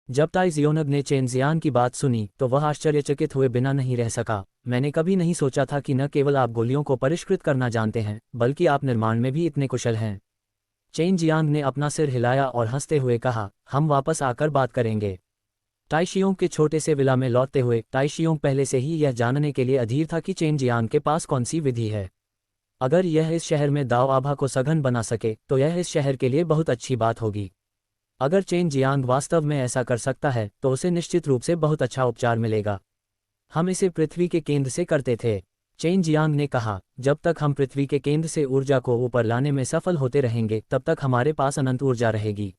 जब ताई जियोनग ने चेन जियान की बात सुनी तो वह आश्चर्यचकित हुए बिना नहीं रह सका। मैंने कभी नहीं सोचा था कि न केवल आप गोलियों को परिष्कृत करना जानते हैं बल्कि आप निर्माण में भी इतने कुशल हैं। चेन जियांग ने अपना सिर हिलाया और हंसते हुए कहा, हम वापस आकर बात करेंगे। ताइशियोंग के छोटे से विला में लौटते हुए ताइशियोंग पहले से ही यह जानने के लिए अधीर था कि चेन जियांग के पास कौन सी विधि है। अगर यह इस शहर में दाव आभा को सघन बना सके तो यह इस शहर के लिए बहुत अच्छी बात होगी। अगर चेन जियांग वास्तव में ऐसा कर सकता है तो उसे निश्चित रूप से बहुत अच्छा उपचार मिलेगा। हम इसे पृथ्वी के केंद्र से करते थे, चेन जियांग ने कहा। जब तक हम पृथ्वी के केंद्र से ऊर्जा को ऊपर लाने में सफल होते रहेंगे तब तक हमारे पास अनंत ऊर्जा रहेगी।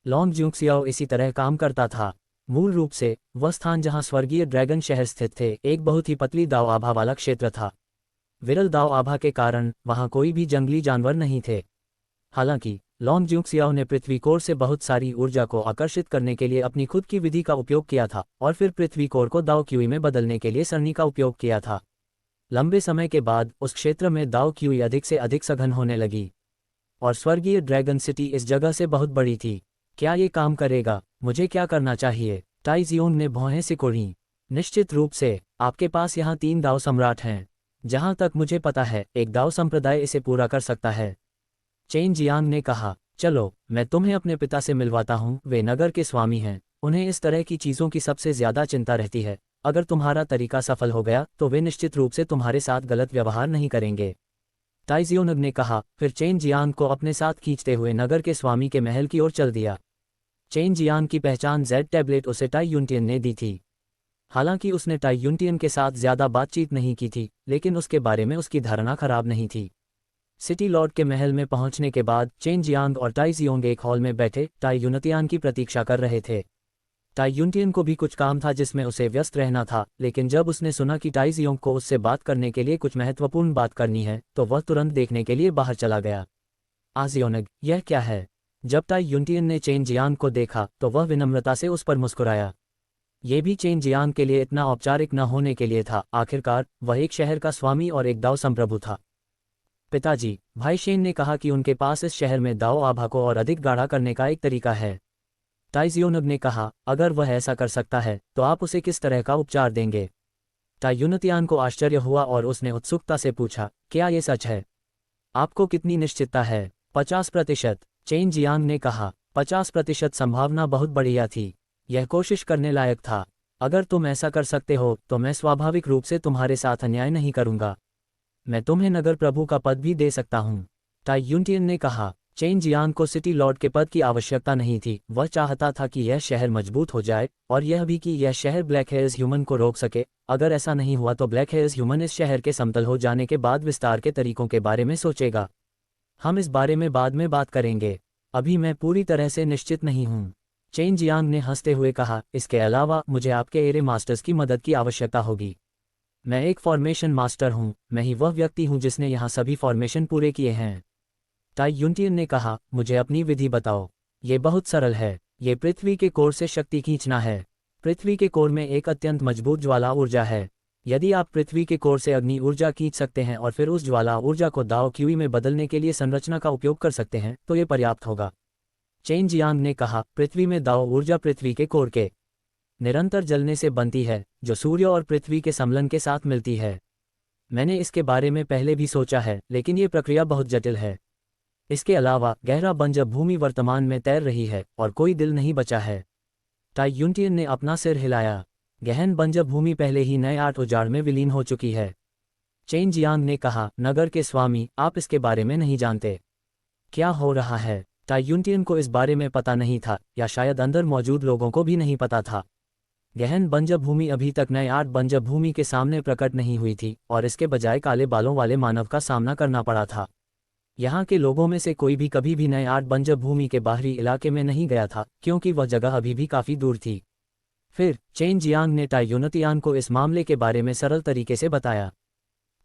लॉन्ग ज्यूक्सियाओ इसी तरह काम करता था। मूल रूप से वह स्थान जहां स्वर्गीय ड्रैगन शहर स्थित थे एक बहुत ही पतली दाव आभा वाला क्षेत्र था। विरल दाव आभा के कारण वहां कोई भी जंगली जानवर नहीं थे। हालांकि लॉन्ग ज्यूक्सियाओ ने पृथ्वी कोर से बहुत सारी ऊर्जा को आकर्षित करने के लिए अपनी खुद की विधि का उपयोग किया था और फिर पृथ्वी कोर को दाव क्यूई में बदलने के लिए सरनी का उपयोग किया था। लंबे समय के बाद उस क्षेत्र में दाव क्यूई अधिक से अधिक सघन होने लगी और स्वर्गीय ड्रैगन सिटी इस जगह से बहुत बड़ी थी। क्या ये काम करेगा? मुझे क्या करना चाहिए? ताई जियोंग ने भौहें सिकोड़ी। निश्चित रूप से आपके पास यहाँ 3 दाव सम्राट हैं। जहाँ तक मुझे पता है एक दाव संप्रदाय इसे पूरा कर सकता है। चेन जियांग ने कहा, चलो मैं तुम्हें अपने पिता से मिलवाता हूँ। वे नगर के स्वामी हैं, उन्हें इस तरह की चीज़ों की सबसे ज़्यादा चिंता रहती है। अगर तुम्हारा तरीका सफल हो गया तो वे निश्चित रूप से तुम्हारे साथ गलत व्यवहार नहीं करेंगे। ताई जियोंग ने कहा। फिर चेन जियांग को अपने साथ खींचते हुए नगर के स्वामी के महल की ओर चल दिया। चेन जियांग की पहचान जेड टैबलेट उसे टाई यूनटियन ने दी थी। हालांकि उसने टाई यूनटियन के साथ ज़्यादा बातचीत नहीं की थी, लेकिन उसके बारे में उसकी धारणा खराब नहीं थी। सिटी लॉर्ड के महल में पहुंचने के बाद चेन जियांग और ताई जियोंग एक हॉल में बैठे टाई यूनटियन की प्रतीक्षा कर रहे थे। टाई यूनटियन को भी कुछ काम था जिसमें उसे व्यस्त रहना था, लेकिन जब उसने सुना कि ताई जियोंग को उससे बात करने के लिए कुछ महत्वपूर्ण बात करनी है तो वह तुरंत देखने के लिए बाहर चला गया। जियोंग, यह क्या है? जब ताई यूनटियन ने चेन जियांग को देखा तो वह विनम्रता से उस पर मुस्कुराया। ये भी चेन जियांग के लिए इतना औपचारिक न होने के लिए था। आखिरकार वह एक शहर का स्वामी और एक दाव संप्रभु था। पिताजी, भाई शेन ने कहा कि उनके पास इस शहर में दाव आभा को और अधिक गाढ़ा करने का एक तरीका है। ताई जियोंग ने कहा, अगर वह ऐसा कर सकता है तो आप उसे किस तरह का उपचार देंगे? ताई यूनटियन को आश्चर्य हुआ और उसने उत्सुकता से पूछा, क्या ये सच है? आपको कितनी निश्चितता है? 50%, चेन जियांग ने कहा। 50% संभावना बहुत बढ़िया थी। यह कोशिश करने लायक था। अगर तुम ऐसा कर सकते हो तो मैं स्वाभाविक रूप से तुम्हारे साथ अन्याय नहीं करूंगा। मैं तुम्हें नगर प्रभु का पद भी दे सकता हूँ। ताई यूनटियन ने कहा। चेन जियांग को सिटी लॉर्ड के पद की आवश्यकता नहीं थी। वह चाहता था कि यह शहर मजबूत हो जाए और यह भी कि यह शहर ब्लैक हेयर्स ह्यूमन को रोक सके। अगर ऐसा नहीं हुआ तो ब्लैक हेयर्स ह्यूमन इस शहर के समतल हो जाने के बाद विस्तार के तरीकों के बारे में सोचेगा। हम इस बारे में बाद में बात करेंगे, अभी मैं पूरी तरह से निश्चित नहीं हूँ। चेन जियांग ने हंसते हुए कहा, इसके अलावा मुझे आपके एरे मास्टर्स की मदद की आवश्यकता होगी। मैं एक फॉर्मेशन मास्टर हूँ। मैं ही वह व्यक्ति हूँ जिसने यहाँ सभी फॉर्मेशन पूरे किए हैं। ताई यूनटियन ने कहा, मुझे अपनी विधि बताओ। ये बहुत सरल है। ये पृथ्वी के कोर से शक्ति खींचना है। पृथ्वी के कोर में एक अत्यंत मजबूत ज्वाला ऊर्जा है। यदि आप पृथ्वी के कोर से अग्नि ऊर्जा खींच सकते हैं और फिर उस ज्वाला ऊर्जा को दाव क्यूई में बदलने के लिए संरचना का उपयोग कर सकते हैं तो ये पर्याप्त होगा। चेन जियांग ने कहा, पृथ्वी में दाव ऊर्जा पृथ्वी के कोर के निरंतर जलने से बनती है जो सूर्य और पृथ्वी के सम्मिलन के साथ मिलती है। मैंने इसके बारे में पहले भी सोचा है, लेकिन ये प्रक्रिया बहुत जटिल है। इसके अलावा गहरा बंजर भूमि वर्तमान में तैर रही है और कोई दिल नहीं बचा है। ताई यूनटियन ने अपना सिर हिलाया। गहन बंजर भूमि पहले ही नए 8 उजाड़ में विलीन हो चुकी है। चेन जियांग ने कहा, नगर के स्वामी, आप इसके बारे में नहीं जानते। क्या हो रहा है? ताई यूनटियन को इस बारे में पता नहीं था, या शायद अंदर मौजूद लोगों को भी नहीं पता था। गहन बंजर भूमि अभी तक नए 8 बंजर भूमि के सामने प्रकट नहीं हुई थी और इसके बजाय काले बालों वाले मानव का सामना करना पड़ा था। यहाँ के लोगों में से कोई भी कभी भी नए 8 बंजर भूमि के बाहरी इलाके में नहीं गया था क्योंकि वह जगह अभी भी काफ़ी दूर थी। फिर चेन जियांग ने ताई यूनटियन को इस मामले के बारे में सरल तरीके से बताया।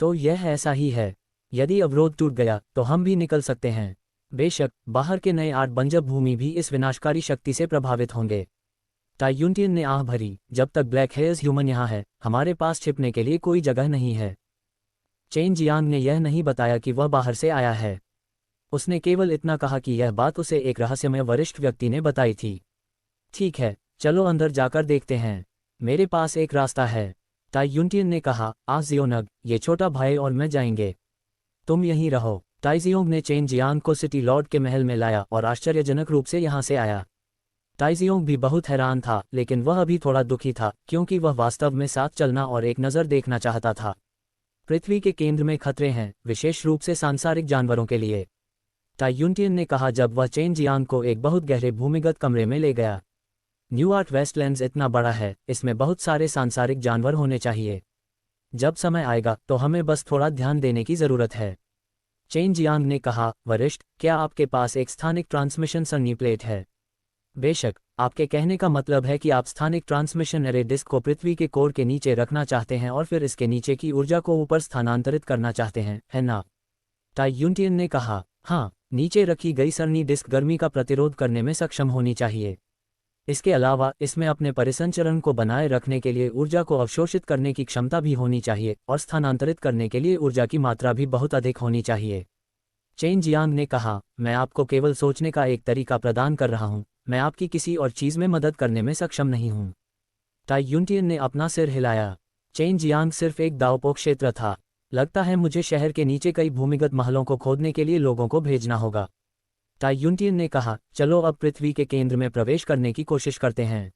तो यह ऐसा ही है। यदि अवरोध टूट गया तो हम भी निकल सकते हैं। बेशक बाहर के नए 8 बंजर भूमि भी इस विनाशकारी शक्ति से प्रभावित होंगे। ताई यूनटियन ने आह भरी, जब तक ब्लैक हेयर्स ह्यूमन यहाँ है हमारे पास छिपने के लिए कोई जगह नहीं है। चेन जियांग ने यह नहीं बताया कि वह बाहर से आया है। उसने केवल इतना कहा कि यह बात उसे एक रहस्यमय वरिष्ठ व्यक्ति ने बताई थी। ठीक है, चलो अंदर जाकर देखते हैं। मेरे पास एक रास्ता है, ताई युनटियन ने कहा। जियोंग, ये छोटा भाई और मैं जाएंगे, तुम यहीं रहो। ताई जियोंग ने चेन जियांग को सिटी लॉर्ड के महल में लाया और आश्चर्यजनक रूप से यहाँ से आया। ताई जियोंग भी बहुत हैरान था, लेकिन वह अभी थोड़ा दुखी था क्योंकि वह वास्तव में साथ चलना और एक नज़र देखना चाहता था। पृथ्वी के केंद्र में खतरे हैं, विशेष रूप से सांसारिक जानवरों के लिए, ताई युनटियन ने कहा जब वह चेन जियांग को एक बहुत गहरे भूमिगत कमरे में ले गया। न्यूआर्क वेस्टलैंड्स इतना बड़ा है, इसमें बहुत सारे सांसारिक जानवर होने चाहिए। जब समय आएगा तो हमें बस थोड़ा ध्यान देने की ज़रूरत है। चेन जियांग ने कहा, वरिष्ठ, क्या आपके पास एक स्थानिक ट्रांसमिशन सरनी प्लेट है? बेशक, आपके कहने का मतलब है कि आप स्थानिक ट्रांसमिशन एरे डिस्क को पृथ्वी के कोर के नीचे रखना चाहते हैं और फिर इसके नीचे की ऊर्जा को ऊपर स्थानांतरित करना चाहते हैं, है ना? ताई युनटियन ने कहा, हाँ, नीचे रखी गई सरनी डिस्क गर्मी का प्रतिरोध करने में सक्षम होनी चाहिए। इसके अलावा इसमें अपने परिसंचरण को बनाए रखने के लिए ऊर्जा को अवशोषित करने की क्षमता भी होनी चाहिए और स्थानांतरित करने के लिए ऊर्जा की मात्रा भी बहुत अधिक होनी चाहिए। चेन जियांग ने कहा, मैं आपको केवल सोचने का एक तरीका प्रदान कर रहा हूँ, मैं आपकी किसी और चीज़ में मदद करने में सक्षम नहीं हूँ। ताई युनटियन ने अपना सिर हिलाया। चेन जियांग सिर्फ एक दावपोक क्षेत्र था। लगता है मुझे शहर के नीचे कई भूमिगत महलों को खोदने के लिए लोगों को भेजना होगा। ताई युनटियन ने कहा, चलो अब पृथ्वी के केंद्र में प्रवेश करने की कोशिश करते हैं।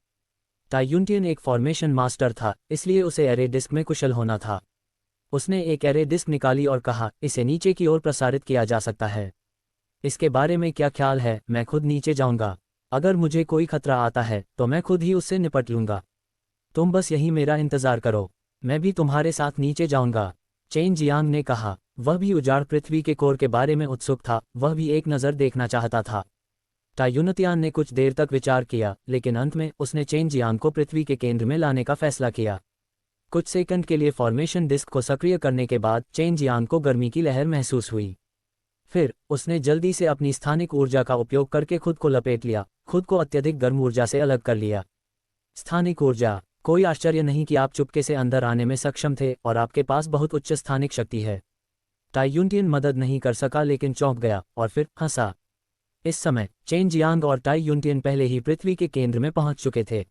ताई युनटियन एक फॉर्मेशन मास्टर था, इसलिए उसे एरे डिस्क में कुशल होना था। उसने एक एरे डिस्क निकाली और कहा, इसे नीचे की ओर प्रसारित किया जा सकता है। इसके बारे में क्या ख्याल है? मैं खुद नीचे जाऊंगा। अगर मुझे कोई खतरा आता है तो मैं खुद ही उससे निपट लूंगा। तुम बस यहीं मेरा इंतजार करो, मैं भी तुम्हारे साथ नीचे जाऊंगा। चेन जियांग ने कहा। वह भी उजाड़ पृथ्वी के कोर के बारे में उत्सुक था, वह भी एक नज़र देखना चाहता था। ताई युनटियन ने कुछ देर तक विचार किया, लेकिन अंत में उसने चेन जियांग को पृथ्वी के केंद्र में लाने का फैसला किया। कुछ सेकंड के लिए फॉर्मेशन डिस्क को सक्रिय करने के बाद चेन जियांग को गर्मी की लहर महसूस हुई। फिर उसने जल्दी से अपनी स्थानिक ऊर्जा का उपयोग करके खुद को लपेट लिया, खुद को अत्यधिक गर्म ऊर्जा से अलग कर लिया। स्थानिक ऊर्जा, कोई आश्चर्य नहीं कि आप चुपके से अंदर आने में सक्षम थे और आपके पास बहुत उच्च स्थानिक शक्ति है। ताई युनटियन मदद नहीं कर सका लेकिन चौंक गया और फिर हंसा। इस समय चेन जियांग और ताई युनटियन पहले ही पृथ्वी के केंद्र में पहुंच चुके थे।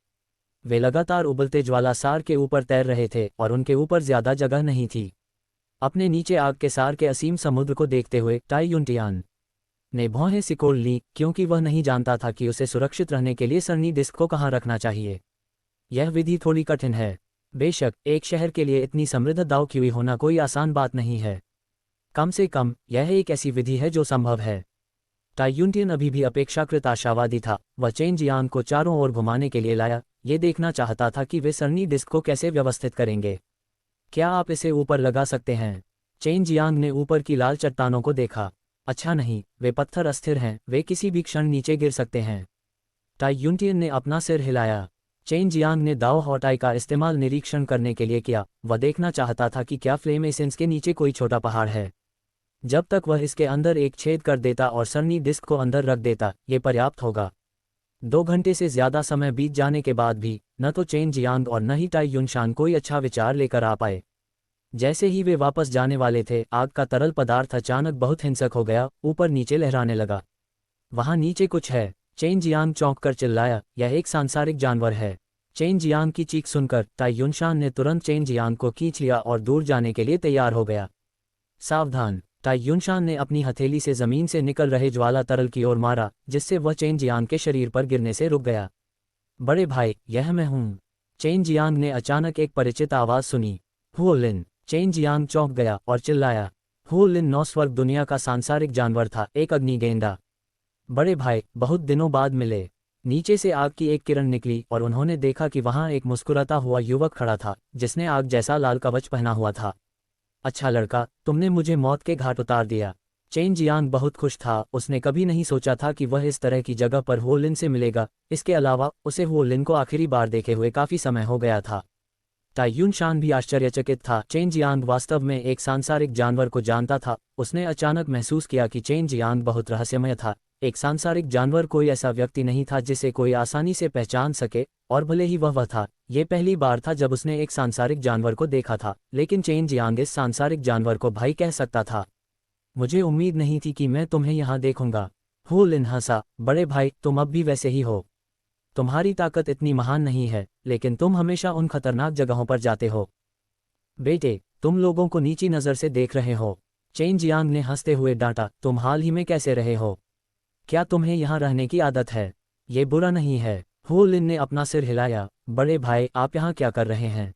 वे लगातार उबलते ज्वाला सार के ऊपर तैर रहे थे और उनके ऊपर ज्यादा जगह नहीं थी। अपने नीचे आग के सार के असीम समुद्र को देखते हुए ताई युनटियन ने भौहें सिकोड़ ली, क्योंकि वह नहीं जानता था कि उसे सुरक्षित रहने के लिए सरनी डिस्क को कहाँ रखना चाहिए। यह विधि थोड़ी कठिन है। बेशक, एक शहर के लिए इतनी समृद्ध दाव की हुई होना कोई आसान बात नहीं है। कम से कम यह एक ऐसी विधि है जो संभव है। ताई युनटियन अभी भी अपेक्षाकृत आशावादी था। वह चेन जियांग को चारों ओर घुमाने के लिए लाया, ये देखना चाहता था कि वे सरनी डिस्क को कैसे व्यवस्थित करेंगे। क्या आप इसे ऊपर लगा सकते हैं? चेन जियांग ने ऊपर की लाल चट्टानों को देखा। अच्छा नहीं, वे पत्थर अस्थिर हैं, वे किसी भी क्षण नीचे गिर सकते हैं। ताई युनटियन ने अपना सिर हिलाया। चेन जियांग ने दाओ हॉटाई का इस्तेमाल निरीक्षण करने के लिए किया। वह देखना चाहता था कि क्या फ्लेम एसेंस के नीचे कोई छोटा पहाड़ है। जब तक वह इसके अंदर एक छेद कर देता और सरनी डिस्क को अंदर रख देता, ये पर्याप्त होगा। 2 घंटे से ज्यादा समय बीत जाने के बाद भी न तो चेन जियांग और न ही ताई युनशान कोई अच्छा विचार लेकर आ पाए। जैसे ही वे वापस जाने वाले थे, आग का तरल पदार्थ अचानक बहुत हिंसक हो गया, ऊपर नीचे लहराने लगा। वहां नीचे कुछ है। चेन जियांग चौंक कर चिल्लाया, यह एक सांसारिक जानवर है। चेन जियांग की चीख सुनकर ताई युनशान ने तुरंत चेन जियांग को खींच लिया और दूर जाने के लिए तैयार हो गया। सावधान! ताई युनशान ने अपनी हथेली से जमीन से निकल रहे ज्वाला तरल की ओर मारा, जिससे वह चेन जियांग के शरीर पर गिरने से रुक गया। बड़े भाई, यह मैं हूँ। चेन जियांग ने अचानक एक परिचित आवाज सुनी, हुओ लिन। चेन जियांग चौंक गया और चिल्लाया। हुओ लिन नौस्वर्ग दुनिया का सांसारिक जानवर था, एक अग्नि गेंडा। बड़े भाई, बहुत दिनों बाद मिले। नीचे से आग की एक किरण निकली और उन्होंने देखा कि वहां एक मुस्कुराता हुआ युवक खड़ा था, जिसने आग जैसा लाल कवच पहना हुआ था। अच्छा लड़का, तुमने मुझे मौत के घाट उतार दिया। चेन जियांग बहुत खुश था। उसने कभी नहीं सोचा था कि वह इस तरह की जगह पर हुओ लिन से मिलेगा। इसके अलावा उसे हुओ लिन को आखिरी बार देखे हुए काफी समय हो गया था। ताई युनशान भी आश्चर्यचकित था। चेन जियांग वास्तव में एक सांसारिक जानवर को जानता था। उसने अचानक महसूस किया कि चेन जियांग बहुत रहस्यमय था। एक सांसारिक जानवर कोई ऐसा व्यक्ति नहीं था जिसे कोई आसानी से पहचान सके, और भले ही वह था, ये पहली बार था जब उसने एक सांसारिक जानवर को देखा था, लेकिन चेन जियांग इस सांसारिक जानवर को भाई कह सकता था। मुझे उम्मीद नहीं थी कि मैं तुम्हें यहाँ देखूंगा। हुओ लिन हंसा। बड़े भाई, तुम अब भी वैसे ही हो। तुम्हारी ताकत इतनी महान नहीं है, लेकिन तुम हमेशा उन खतरनाक जगहों पर जाते हो। बेटे, तुम लोगों को नीची नज़र से देख रहे हो। चेन जियांग ने हंसते हुए डांटा, तुम हाल ही में कैसे रहे हो? क्या तुम्हें यहाँ रहने की आदत है? ये बुरा नहीं है। हु लिन ने अपना सिर हिलाया, बड़े भाई आप यहाँ क्या कर रहे हैं?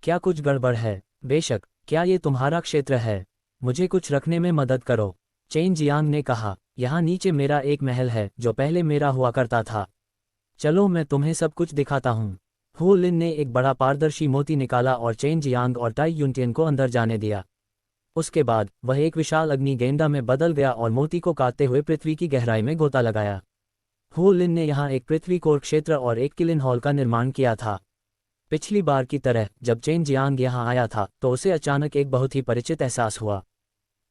क्या कुछ गड़बड़ है? बेशक, क्या ये तुम्हारा क्षेत्र है? मुझे कुछ रखने में मदद करो। चेन जियांग ने कहा, यहाँ नीचे मेरा एक महल है जो पहले मेरा हुआ करता था। चलो मैं तुम्हें सब कुछ दिखाता हूँ। हु लिन ने एक बड़ा पारदर्शी मोती निकाला और चेन जियांग और टाई यूनटियन को अंदर जाने दिया। उसके बाद वह एक विशाल अग्नि गेंदा में बदल गया और मोती को काटते हुए पृथ्वी की गहराई में गोता लगाया। हु लिन ने यहाँ एक पृथ्वी कोर क्षेत्र और एक किलिन हॉल का निर्माण किया था। पिछली बार की तरह जब चेन जियांग यहाँ आया था तो उसे अचानक एक बहुत ही परिचित एहसास हुआ।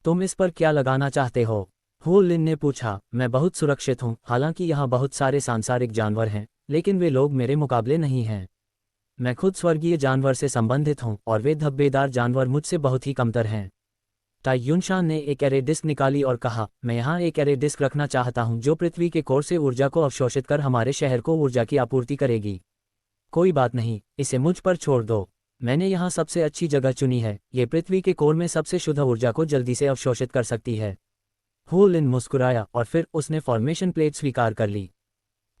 तुम इस पर क्या लगाना चाहते हो? हु लिन ने पूछा। मैं बहुत सुरक्षित हूँ, हालांकि यहाँ बहुत सारे सांसारिक जानवर हैं, लेकिन वे लोग मेरे मुकाबले नहीं हैं। मैं खुद स्वर्गीय जानवर से संबंधित हूँ और वे धब्बेदार जानवर मुझसे बहुत ही कमतर हैं। ताई युनशान ने एक एरे डिस्क निकाली और कहा, मैं यहाँ एक एरे डिस्क रखना चाहता हूँ जो पृथ्वी के कोर से ऊर्जा को अवशोषित कर हमारे शहर को ऊर्जा की आपूर्ति करेगी। कोई बात नहीं, इसे मुझ पर छोड़ दो। मैंने यहाँ सबसे अच्छी जगह चुनी है, ये पृथ्वी के कोर में सबसे शुद्ध ऊर्जा को जल्दी से अवशोषित कर सकती है। हु लिन मुस्कुराया और फिर उसने फॉर्मेशन प्लेट स्वीकार कर ली।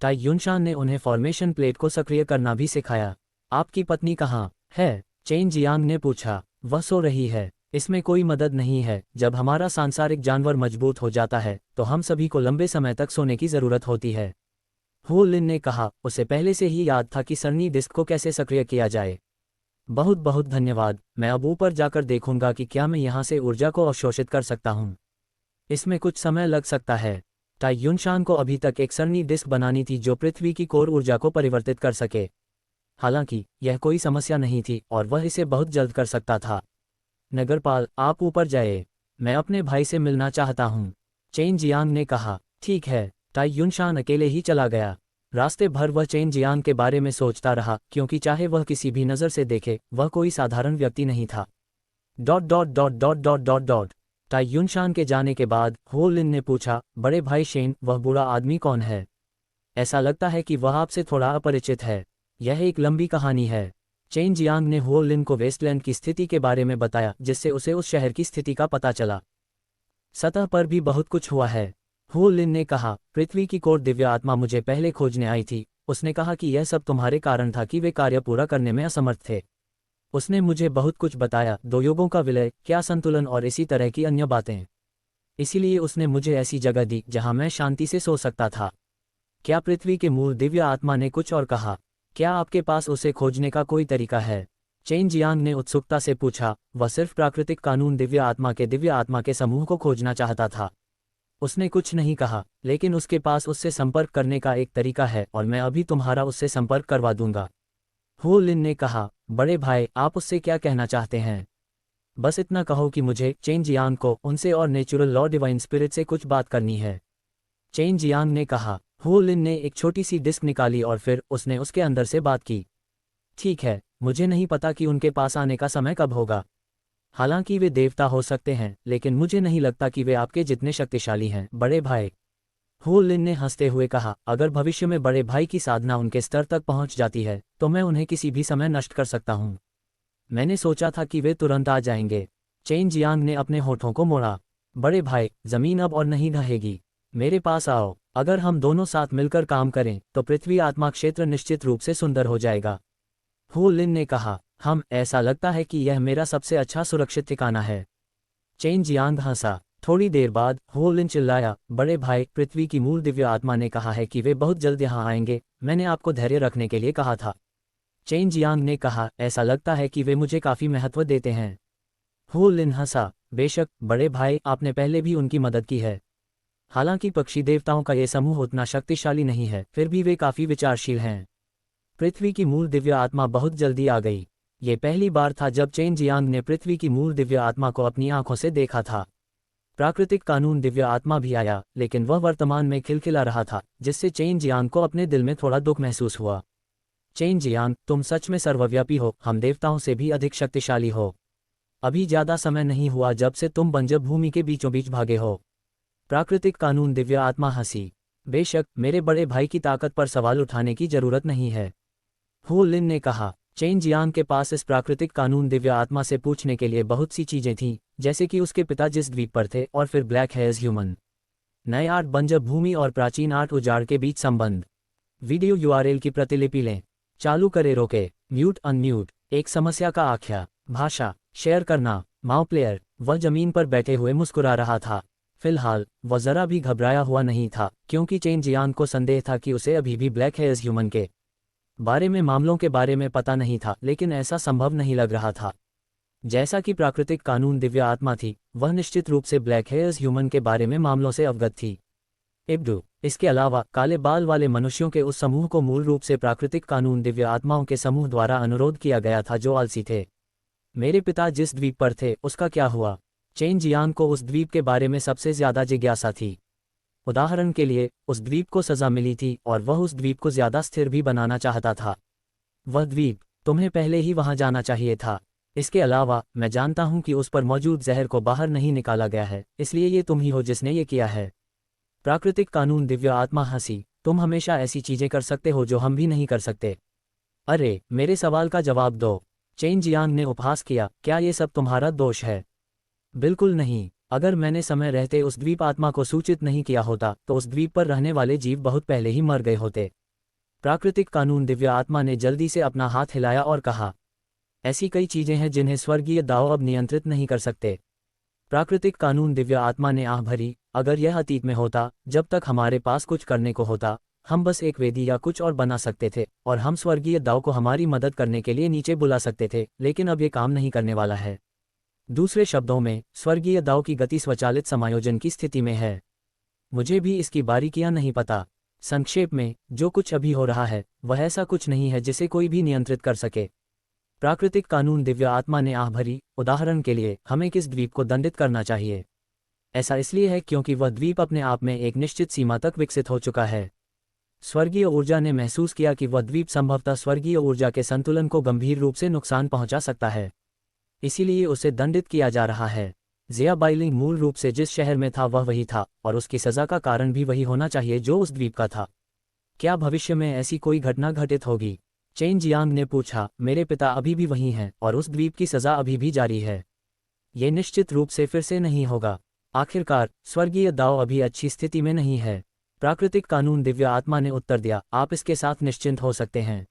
ताई युनशान ने उन्हें फॉर्मेशन प्लेट को सक्रिय करना भी सिखाया। आपकी पत्नी कहाँ है? चेन जियांग ने पूछा। वह सो रही है। इसमें कोई मदद नहीं है। जब हमारा सांसारिक जानवर मजबूत हो जाता है तो हम सभी को लंबे समय तक सोने की जरूरत होती है। हु लिन ने कहा, उसे पहले से ही याद था कि सरनी डिस्क को कैसे सक्रिय किया जाए। बहुत बहुत धन्यवाद। मैं अब ऊपर जाकर देखूंगा कि क्या मैं यहाँ से ऊर्जा को अवशोषित कर सकता हूँ। इसमें कुछ समय लग सकता है। ताई युनशान को अभी तक एक सरनी डिस्क बनानी थी जो पृथ्वी की कोर ऊर्जा को परिवर्तित कर सके। हालांकि यह कोई समस्या नहीं थी और वह इसे बहुत जल्द कर सकता था। नगरपाल, आप ऊपर जाए, मैं अपने भाई से मिलना चाहता हूँ। चेन जियांग ने कहा। ठीक है। ताई युनशान अकेले ही चला गया। रास्ते भर वह चेन जियांग के बारे में सोचता रहा, क्योंकि चाहे वह किसी भी नज़र से देखे वह कोई साधारण व्यक्ति नहीं था। Dot dot dot dot dot dot dot. ताई युनशान के जाने के बाद हु लिन ने पूछा, बड़े भाई शेन, वह बूढ़ा आदमी कौन है? ऐसा लगता है कि वह आपसे थोड़ा अपरिचित है। यह एक लंबी कहानी है। चेन जियांग ने हु लिन को वेस्टलैंड की स्थिति के बारे में बताया, जिससे उसे उस शहर की स्थिति का पता चला। सतह पर भी बहुत कुछ हुआ है। हु लिन ने कहा, पृथ्वी की कोर दिव्य आत्मा मुझे पहले खोजने आई थी। उसने कहा कि यह सब तुम्हारे कारण था कि वे कार्य पूरा करने में असमर्थ थे। उसने मुझे बहुत कुछ बताया, दो युगों का विलय, क्या संतुलन और इसी तरह की अन्य बातें। इसीलिए उसने मुझे ऐसी जगह दी जहां मैं शांति से सो सकता था। क्या पृथ्वी के मूल दिव्य आत्मा ने कुछ और कहा? क्या आपके पास उसे खोजने का कोई तरीका है? चेन जियांग ने उत्सुकता से पूछा। वह सिर्फ प्राकृतिक कानून दिव्य आत्मा के समूह को खोजना चाहता था। उसने कुछ नहीं कहा, लेकिन उसके पास उससे संपर्क करने का एक तरीका है और मैं अभी तुम्हारा उससे संपर्क करवा दूंगा। हु लिन ने कहा, बड़े भाई आप उससे क्या कहना चाहते हैं? बस इतना कहो कि मुझे, चेन जियांग को, उनसे और नेचुरल लॉ डिवाइन स्पिरिट से कुछ बात करनी है। चेन जियांग ने कहा। हु लिन ने एक छोटी सी डिस्क निकाली और फिर उसने उसके अंदर से बात की। ठीक है, मुझे नहीं पता कि उनके पास आने का समय कब होगा। हालांकि वे देवता हो सकते हैं, लेकिन मुझे नहीं लगता कि वे आपके जितने शक्तिशाली हैं, बड़े भाई। हु लिन ने हंसते हुए कहा, अगर भविष्य में बड़े भाई की साधना उनके स्तर तक पहुंच जाती है तो मैं उन्हें किसी भी समय नष्ट कर सकता हूं। मैंने सोचा था कि वे तुरंत आ जाएंगे। चेन जियांग ने अपने होठों को मोड़ा। बड़े भाई, जमीन अब और नहीं ढहेगी। मेरे पास आओ। अगर हम दोनों साथ मिलकर काम करें तो पृथ्वी आत्मा क्षेत्र निश्चित रूप से सुंदर हो जाएगा। हु लिन ने कहा, हम, ऐसा लगता है कि यह मेरा सबसे अच्छा सुरक्षित ठिकाना है। चेन जियांग हंसा। थोड़ी देर बाद हु लिन चिल्लाया, बड़े भाई, पृथ्वी की मूल दिव्य आत्मा ने कहा है कि वे बहुत जल्द यहाँ आएंगे। मैंने आपको धैर्य रखने के लिए कहा था। चेन जियांग ने कहा, ऐसा लगता है कि वे मुझे काफ़ी महत्व देते हैं। हु लिन हंसा। बेशक बड़े भाई, आपने पहले भी उनकी मदद की है। हालांकि पक्षी देवताओं का ये समूह उतना शक्तिशाली नहीं है, फिर भी वे काफ़ी विचारशील हैं। पृथ्वी की मूल दिव्य आत्मा बहुत जल्दी आ गई। ये पहली बार था जब चेन जियांग ने पृथ्वी की मूल दिव्य आत्मा को अपनी आंखों से देखा था। प्राकृतिक कानून दिव्य आत्मा भी आया, लेकिन वह वर्तमान में खिलखिला रहा था, जिससे चेन जियांग को अपने दिल में थोड़ा दुख महसूस हुआ। चेन जियांग, तुम सच में सर्वव्यापी हो, हम देवताओं से भी अधिक शक्तिशाली हो। अभी ज़्यादा समय नहीं हुआ जब से तुम बंजर भूमि के बीचों बीच भागे हो। प्राकृतिक कानून दिव्य आत्मा हंसी। बेशक, मेरे बड़े भाई की ताकत पर सवाल उठाने की जरूरत नहीं है, हु लिन ने कहा। चेन जियांग के पास इस प्राकृतिक कानून दिव्य आत्मा से पूछने के लिए बहुत सी चीजें थीं, जैसे कि उसके पिता जिस द्वीप पर थे और फिर ब्लैक हेयर्स ह्यूमन, नए आर्ट बंजर भूमि और प्राचीन आर्ट उजाड़ के बीच संबंध। वीडियो यूआरएल की प्रतिलिपि लें। चालू करे रोके, म्यूट अनम्यूट। एक समस्या का आख्या। भाषा शेयर करना। माओ प्लेयर। वह जमीन पर बैठे हुए मुस्कुरा रहा था। फिलहाल वह जरा भी घबराया हुआ नहीं था, क्योंकि चेन जियांग को संदेह था कि उसे अभी भी ब्लैक हेयर्स ह्यूमन के बारे में मामलों के बारे में पता नहीं था, लेकिन ऐसा संभव नहीं लग रहा था। जैसा कि प्राकृतिक कानून दिव्य आत्मा थी, वह निश्चित रूप से ब्लैक हेयर्स ह्यूमन के बारे में मामलों से अवगत थी। इब्डू। इसके अलावा काले बाल वाले मनुष्यों के उस समूह को मूल रूप से प्राकृतिक कानून दिव्य आत्माओं के समूह द्वारा अनुरोध किया गया था जो आलसी थे। मेरे पिता जिस द्वीप पर थे उसका क्या हुआ? चेन जियांग को उस द्वीप के बारे में सबसे ज्यादा जिज्ञासा थी। उदाहरण के लिए, उस द्वीप को सजा मिली थी और वह उस द्वीप को ज्यादा स्थिर भी बनाना चाहता था। वह द्वीप, तुम्हें पहले ही वहां जाना चाहिए था। इसके अलावा, मैं जानता हूं कि उस पर मौजूद जहर को बाहर नहीं निकाला गया है, इसलिए ये तुम ही हो जिसने ये किया है। प्राकृतिक कानून दिव्य आत्मा हंसी। तुम हमेशा ऐसी चीजें कर सकते हो जो हम भी नहीं कर सकते। अरे, मेरे सवाल का जवाब दो। चेन जियांग ने उपहास किया। क्या ये सब तुम्हारा दोष है? बिल्कुल नहीं। अगर मैंने समय रहते उस द्वीप आत्मा को सूचित नहीं किया होता तो उस द्वीप पर रहने वाले जीव बहुत पहले ही मर गए होते। प्राकृतिक कानून दिव्य आत्मा ने जल्दी से अपना हाथ हिलाया और कहा, ऐसी कई चीजें हैं जिन्हें स्वर्गीय दाओ अब नियंत्रित नहीं कर सकते। प्राकृतिक कानून दिव्य आत्मा ने आह भरी। अगर यह अतीत में होता, जब तक हमारे पास कुछ करने को होता, हम बस एक वेदी या कुछ और बना सकते थे और हम स्वर्गीय दाओ को हमारी मदद करने के लिए नीचे बुला सकते थे, लेकिन अब ये काम नहीं करने वाला है। दूसरे शब्दों में, स्वर्गीय दाओ की गति स्वचालित समायोजन की स्थिति में है। मुझे भी इसकी बारीकियां नहीं पता। संक्षेप में, जो कुछ अभी हो रहा है वह ऐसा कुछ नहीं है जिसे कोई भी नियंत्रित कर सके। प्राकृतिक कानून दिव्य आत्मा ने आह भरी। उदाहरण के लिए, हमें किस द्वीप को दंडित करना चाहिए? ऐसा इसलिए है क्योंकि वह द्वीप अपने आप में एक निश्चित सीमा तक विकसित हो चुका है। स्वर्गीय ऊर्जा ने महसूस किया कि वह द्वीप संभवतः स्वर्गीय ऊर्जा के संतुलन को गंभीर रूप से नुकसान पहुंचा सकता है, इसीलिए उसे दंडित किया जा रहा है। जिया बाइलिंग मूल रूप से जिस शहर में था वह वही था, और उसकी सजा का कारण भी वही होना चाहिए जो उस द्वीप का था। क्या भविष्य में ऐसी कोई घटना घटित होगी? चेन जियांग ने पूछा। मेरे पिता अभी भी वही हैं और उस द्वीप की सजा अभी भी जारी है। ये निश्चित रूप से फिर से नहीं होगा। आखिरकार, स्वर्गीय दाओ अभी अच्छी स्थिति में नहीं है। प्राकृतिक कानून दिव्य आत्मा ने उत्तर दिया। आप इसके साथ निश्चिंत हो सकते हैं।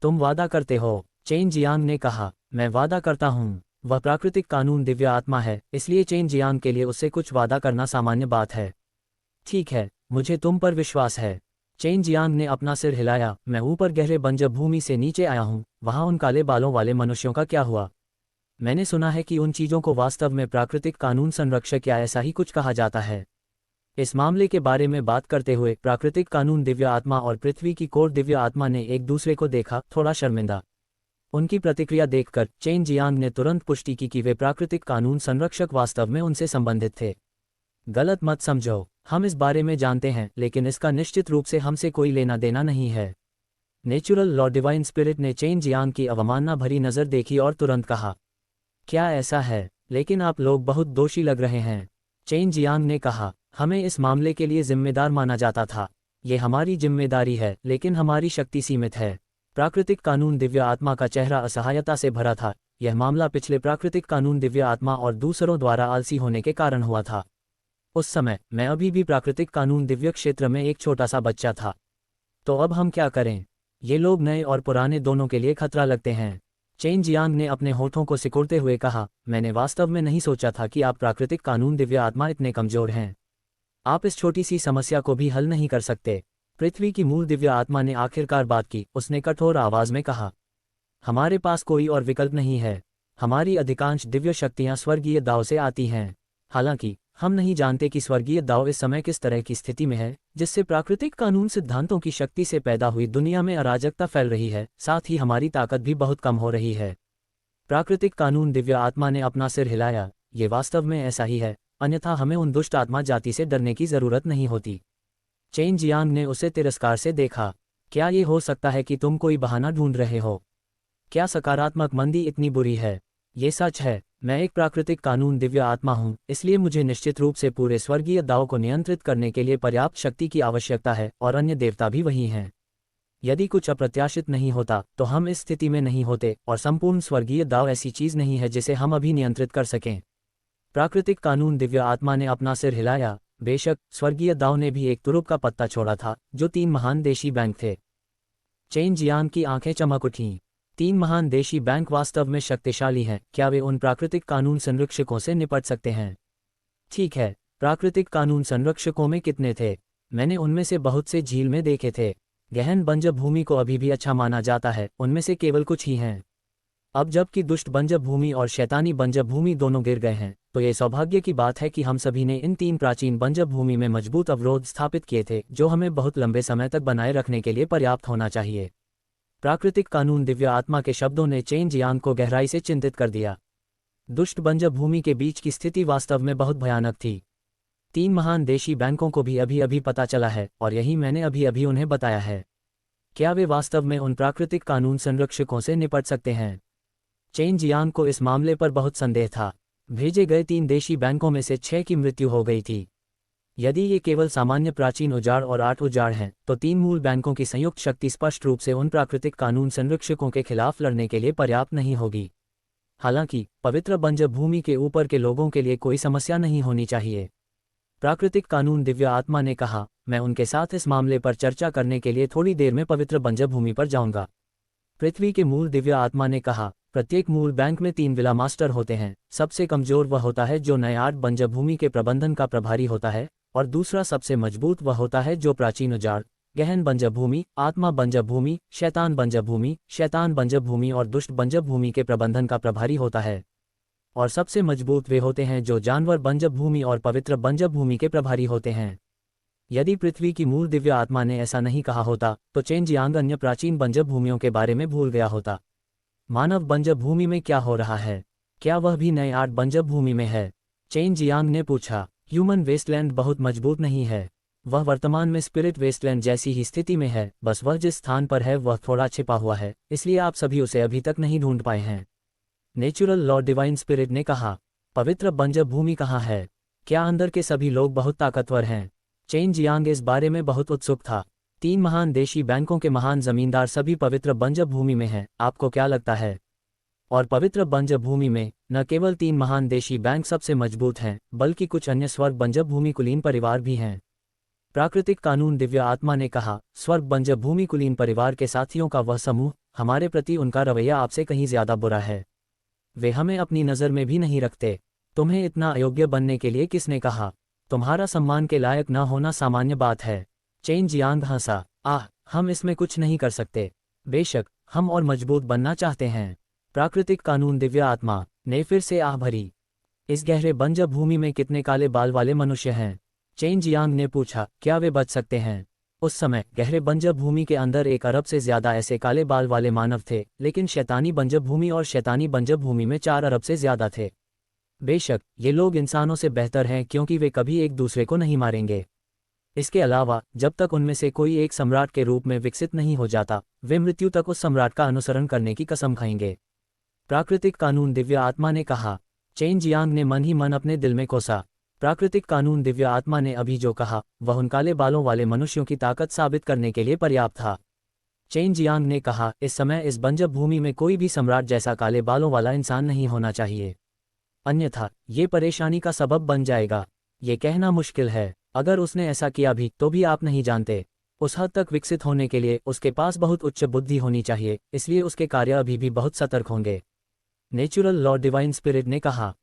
तुम वादा करते हो? चेन जियांग ने कहा। मैं वादा करता हूँ। वह प्राकृतिक कानून दिव्य आत्मा है, इसलिए चेन जियांग के लिए उससे कुछ वादा करना सामान्य बात है। ठीक है, मुझे तुम पर विश्वास है। चेन जियांग ने अपना सिर हिलाया। मैं ऊपर गहरे बंजर भूमि से नीचे आया हूँ। वहाँ उन काले बालों वाले मनुष्यों का क्या हुआ? मैंने सुना है कि उन चीज़ों को वास्तव में प्राकृतिक कानून संरक्षक या ऐसा ही कुछ कहा जाता है। इस मामले के बारे में बात करते हुए प्राकृतिक कानून दिव्य आत्मा और पृथ्वी की कोर दिव्य आत्मा ने एक दूसरे को देखा, थोड़ा शर्मिंदा। उनकी प्रतिक्रिया देखकर चेन जियांग ने तुरंत पुष्टि की कि वे प्राकृतिक कानून संरक्षक वास्तव में उनसे संबंधित थे। गलत मत समझो, हम इस बारे में जानते हैं, लेकिन इसका निश्चित रूप से हमसे कोई लेना देना नहीं है। नेचुरल लॉ डिवाइन स्पिरिट ने चेन जियांग की अवमानना भरी नज़र देखी और तुरंत कहा, क्या ऐसा है? लेकिन आप लोग बहुत दोषी लग रहे हैं। चेन जियांग ने कहा, हमें इस मामले के लिए जिम्मेदार माना जाता था। ये हमारी जिम्मेदारी है, लेकिन हमारी शक्ति सीमित है। प्राकृतिक कानून दिव्य आत्मा का चेहरा असहायता से भरा था। यह मामला पिछले प्राकृतिक कानून दिव्य आत्मा और दूसरों द्वारा आलसी होने के कारण हुआ था। उस समय मैं अभी भी प्राकृतिक कानून दिव्य क्षेत्र में एक छोटा सा बच्चा था। तो अब हम क्या करें? ये लोग नए और पुराने दोनों के लिए खतरा लगते हैं। चेन जियांग ने अपने होठों को सिकुड़ते हुए कहा, मैंने वास्तव में नहीं सोचा था कि आप प्राकृतिक कानून दिव्य आत्मा इतने कमजोर हैं। आप इस छोटी सी समस्या को भी हल नहीं कर सकते। पृथ्वी की मूल दिव्य आत्मा ने आखिरकार बात की। उसने कठोर आवाज में कहा, हमारे पास कोई और विकल्प नहीं है। हमारी अधिकांश दिव्य शक्तियां स्वर्गीय दाव से आती हैं। हालांकि हम नहीं जानते कि स्वर्गीय दाव इस समय किस तरह की स्थिति में है, जिससे प्राकृतिक कानून सिद्धांतों की शक्ति से पैदा हुई दुनिया में अराजकता फैल रही है। साथ ही हमारी ताकत भी बहुत कम हो रही है। प्राकृतिक कानून दिव्य आत्मा ने अपना सिर हिलाया। ये वास्तव में ऐसा ही है, अन्यथा हमें उन दुष्ट आत्मा जाति से डरने की जरूरत नहीं होती। चेन जियांग ने उसे तिरस्कार से देखा। क्या ये हो सकता है कि तुम कोई बहाना ढूंढ रहे हो? क्या सकारात्मक मंदी इतनी बुरी है? ये सच है। मैं एक प्राकृतिक कानून दिव्य आत्मा हूँ, इसलिए मुझे निश्चित रूप से पूरे स्वर्गीय दाव को नियंत्रित करने के लिए पर्याप्त शक्ति की आवश्यकता है, और अन्य देवता भी वही हैं। यदि कुछ अप्रत्याशित नहीं होता तो हम इस स्थिति में नहीं होते, और संपूर्ण स्वर्गीय दाव ऐसी चीज नहीं है जिसे हम अभी नियंत्रित कर सकें। प्राकृतिक कानून दिव्य आत्मा ने अपना सिर हिलाया। बेशक स्वर्गीय दाव ने भी एक तुरुप का पत्ता छोड़ा था, जो 3 महान देशी बैंक थे। चेन जियांग की आंखें चमक उठीं। 3 महान देशी बैंक वास्तव में शक्तिशाली हैं, क्या वे उन प्राकृतिक कानून संरक्षकों से निपट सकते हैं? ठीक है, प्राकृतिक कानून संरक्षकों में कितने थे? मैंने उनमें से बहुत से झील में देखे थे। गहन बंजर भूमि को अभी भी अच्छा माना जाता है, उनमें से केवल कुछ ही हैं। अब जबकि दुष्ट बंजर भूमि और शैतानी बंजर भूमि दोनों गिर गए हैं, तो ये सौभाग्य की बात है कि हम सभी ने इन 3 प्राचीन बंजर भूमि में मजबूत अवरोध स्थापित किए थे, जो हमें बहुत लंबे समय तक बनाए रखने के लिए पर्याप्त होना चाहिए। प्राकृतिक कानून दिव्य आत्मा के शब्दों ने चेन जियांग को गहराई से चिंतित कर दिया। दुष्ट बंजर भूमि के बीच की स्थिति वास्तव में बहुत भयानक थी। 3 महान देशी बैंकों को भी अभी अभी पता चला है, और यही मैंने अभी अभी उन्हें बताया है। क्या वे वास्तव में उन प्राकृतिक कानून संरक्षकों से निपट सकते हैं? चेन जियांग को इस मामले पर बहुत संदेह था। भेजे गए 3 देशी बैंकों में से 6 की मृत्यु हो गई थी। यदि ये केवल सामान्य प्राचीन उजाड़ और 8 उजाड़ हैं, तो 3 मूल बैंकों की संयुक्त शक्ति स्पष्ट रूप से उन प्राकृतिक कानून संरक्षकों के खिलाफ लड़ने के लिए पर्याप्त नहीं होगी। हालांकि पवित्र बंजर भूमि के ऊपर के लोगों के लिए कोई समस्या नहीं होनी चाहिए। प्राकृतिक कानून दिव्य आत्मा ने कहा, मैं उनके साथ इस मामले पर चर्चा करने के लिए थोड़ी देर में पवित्र बंजर भूमि पर जाऊंगा। पृथ्वी के मूल दिव्य आत्मा ने कहा, प्रत्येक मूल बैंक में 3 विला मास्टर होते हैं। सबसे कमजोर वह होता है जो नए 8 बंजर भूमि के प्रबंधन का प्रभारी होता है, और दूसरा सबसे मजबूत वह होता है जो प्राचीन उजाड़, गहन बंजर भूमि, आत्मा बंजर भूमि, शैतान बंजर भूमि और दुष्ट बंजर भूमि के प्रबंधन का प्रभारी होता है। और सबसे मजबूत वे होते हैं जो जानवर बंजर भूमि और पवित्र बंजर भूमि के प्रभारी होते हैं। यदि पृथ्वी की मूल दिव्य आत्मा ने ऐसा नहीं कहा होता, तो चेन जियांग अन्य प्राचीन बंजर भूमियों के बारे में भूल गया होता। मानव बंजर भूमि में क्या हो रहा है? क्या वह भी नए 8 बंजर भूमि में है? चेन जियांग ने पूछा। ह्यूमन वेस्टलैंड बहुत मजबूत नहीं है। वह वर्तमान में स्पिरिट वेस्टलैंड जैसी ही स्थिति में है, बस वह जिस स्थान पर है वह थोड़ा छिपा हुआ है, इसलिए आप सभी उसे अभी तक नहीं ढूंढ पाए हैं। नेचुरल लॉ डिवाइन स्पिरिट ने कहा। पवित्र बंजर भूमि कहाँ है? क्या अंदर के सभी लोग बहुत ताकतवर हैं? चेन जियांग इस बारे में बहुत उत्सुक था। 3 महान देशी बैंकों के महान जमींदार सभी पवित्र बंजर भूमि में हैं, आपको क्या लगता है? और पवित्र बंजर भूमि में न केवल 3 महान देशी बैंक सबसे मजबूत हैं, बल्कि कुछ अन्य स्वर्ग बंजर भूमि कुलीन परिवार भी हैं। प्राकृतिक कानून दिव्य आत्मा ने कहा, स्वर्ग बंजर भूमि कुलीन परिवार के साथियों का वह समूह, हमारे प्रति उनका रवैया आपसे कहीं ज्यादा बुरा है। वे हमें अपनी नज़र में भी नहीं रखते। तुम्हें इतना अयोग्य बनने के लिए किसने कहा? तुम्हारा सम्मान के लायक न होना सामान्य बात है। चेन जियांग हंसा। हम इसमें कुछ नहीं कर सकते। बेशक हम और मजबूत बनना चाहते हैं। प्राकृतिक कानून दिव्य आत्मा ने फिर से आह भरी। इस गहरे बंजर भूमि में कितने काले बाल वाले मनुष्य हैं? चेन जियांग ने पूछा, क्या वे बच सकते हैं? उस समय गहरे बंजर भूमि के अंदर 1 अरब से ज्यादा ऐसे काले बाल वाले मानव थे, लेकिन शैतानी बंजर भूमि और शैतानी बंजर भूमि में 4 अरब से ज्यादा थे। बेशक ये लोग इंसानों से बेहतर हैं क्योंकि वे कभी एक दूसरे को नहीं मारेंगे। इसके अलावा जब तक उनमें से कोई एक सम्राट के रूप में विकसित नहीं हो जाता, वे मृत्यु तक उस सम्राट का अनुसरण करने की कसम खाएंगे। प्राकृतिक कानून दिव्य आत्मा ने कहा। चेन जियांग ने मन ही मन अपने दिल में कोसा। प्राकृतिक कानून दिव्य आत्मा ने अभी जो कहा वह उन काले बालों वाले मनुष्यों की ताकत साबित करने के लिए पर्याप्त था। चेन जियांग ने कहा, इस समय इस बंजर भूमि में कोई भी सम्राट जैसा काले बालों वाला इंसान नहीं होना चाहिए, अन्यथा ये परेशानी का सबब बन जाएगा। ये कहना मुश्किल है, अगर उसने ऐसा किया भी तो भी आप नहीं जानते। उस हद तक विकसित होने के लिए उसके पास बहुत उच्च बुद्धि होनी चाहिए, इसलिए उसके कार्य अभी भी बहुत सतर्क होंगे। नेचुरल लॉ डिवाइन स्पिरिट ने कहा,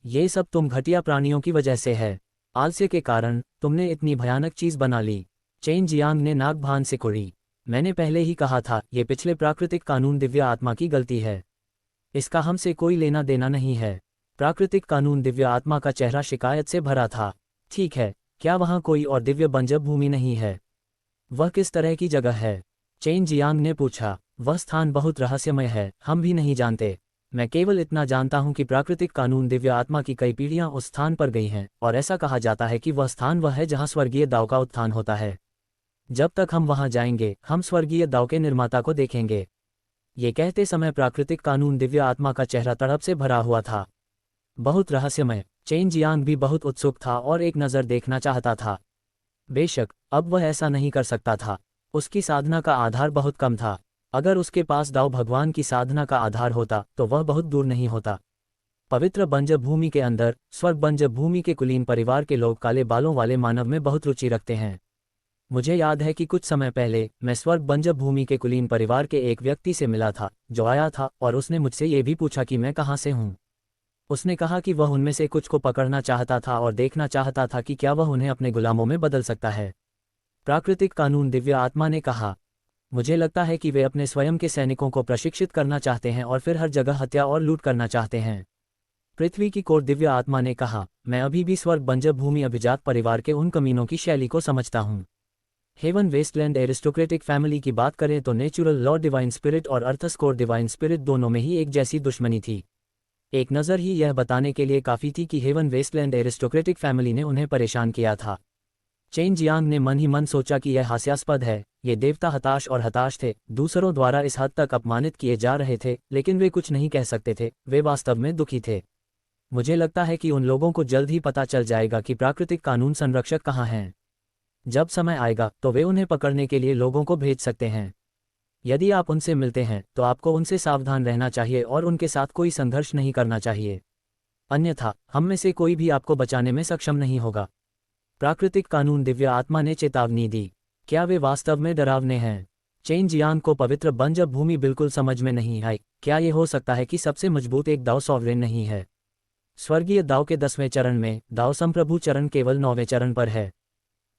ये सब तुम घटिया प्राणियों की वजह से है। आलस्य के कारण तुमने इतनी भयानक चीज बना ली। चेन जियांग ने नाक भान से कुड़ी। मैंने पहले ही कहा था, ये पिछले प्राकृतिक कानून दिव्य आत्मा की गलती है। इसका हमसे कोई लेना देना नहीं है। प्राकृतिक कानून दिव्य आत्मा का चेहरा शिकायत से भरा था। ठीक है, क्या वहाँ कोई और दिव्य बंजर भूमि नहीं है? वह किस तरह की जगह है? चेन जियांग ने पूछा। वह स्थान बहुत रहस्यमय है, हम भी नहीं जानते। मैं केवल इतना जानता हूं कि प्राकृतिक कानून दिव्य आत्मा की कई पीढ़ियां उस स्थान पर गई हैं, और ऐसा कहा जाता है कि वह स्थान वह है जहां स्वर्गीय दाव का उत्थान होता है। जब तक हम वहां जाएंगे, हम स्वर्गीय दाव के निर्माता को देखेंगे। ये कहते समय प्राकृतिक कानून दिव्य आत्मा का चेहरा तड़प से भरा हुआ था। बहुत रहस्यमय। चेन जियांग भी बहुत उत्सुक था और एक नज़र देखना चाहता था। बेशक अब वह ऐसा नहीं कर सकता था। उसकी साधना का आधार बहुत कम था। अगर उसके पास दाओ भगवान की साधना का आधार होता तो वह बहुत दूर नहीं होता। पवित्र बंजर भूमि के अंदर स्वर्ग बंजर भूमि के कुलीन परिवार के लोग काले बालों वाले मानव में बहुत रुचि रखते हैं। मुझे याद है कि कुछ समय पहले मैं स्वर्ग बंजर भूमि के कुलीन परिवार के एक व्यक्ति से मिला था जो आया था और उसने मुझसे ये भी पूछा कि मैं कहाँ से हूँ। उसने कहा कि वह उनमें से कुछ को पकड़ना चाहता था और देखना चाहता था कि क्या वह उन्हें अपने गुलामों में बदल सकता है। प्राकृतिक कानून दिव्य आत्मा ने कहा, मुझे लगता है कि वे अपने स्वयं के सैनिकों को प्रशिक्षित करना चाहते हैं और फिर हर जगह हत्या और लूट करना चाहते हैं। पृथ्वी की कोर दिव्य आत्मा ने कहा, मैं अभी भी स्वर्ग बंजर भूमि अभिजात परिवार के उन कमीनों की शैली को समझता हूँ। हेवन वेस्टलैंड एरिस्टोक्रेटिक फैमिली की बात करें तो नेचुरल लॉ डिवाइन स्पिरिट और अर्थस कोर डिवाइन स्पिरिट दोनों में ही एक जैसी दुश्मनी थी। एक नज़र ही यह बताने के लिए काफ़ी थी कि हेवन वेस्टलैंड एरिस्टोक्रेटिक फैमिली ने उन्हें परेशान किया था। चेन जियांग ने मन ही मन सोचा कि यह हास्यास्पद है। ये देवता हताश और हताश थे, दूसरों द्वारा इस हद तक अपमानित किए जा रहे थे, लेकिन वे कुछ नहीं कह सकते थे। वे वास्तव में दुखी थे। मुझे लगता है कि उन लोगों को जल्द ही पता चल जाएगा कि प्राकृतिक कानून संरक्षक कहाँ हैं। जब समय आएगा तो वे उन्हें पकड़ने के लिए लोगों को भेज सकते हैं। यदि आप उनसे मिलते हैं तो आपको उनसे सावधान रहना चाहिए और उनके साथ कोई संघर्ष नहीं करना चाहिए, अन्यथा हम में से कोई भी आपको बचाने में सक्षम नहीं होगा। प्राकृतिक कानून दिव्य आत्मा ने चेतावनी दी। क्या वे वास्तव में डरावने हैं? चेन जियांग को पवित्र बंजर भूमि बिल्कुल समझ में नहीं आई। क्या ये हो सकता है कि सबसे मजबूत एक दाओ सॉवरेन नहीं है? स्वर्गीय दाओ के 10वें चरण में दाओ संप्रभु चरण केवल 9वें चरण पर है।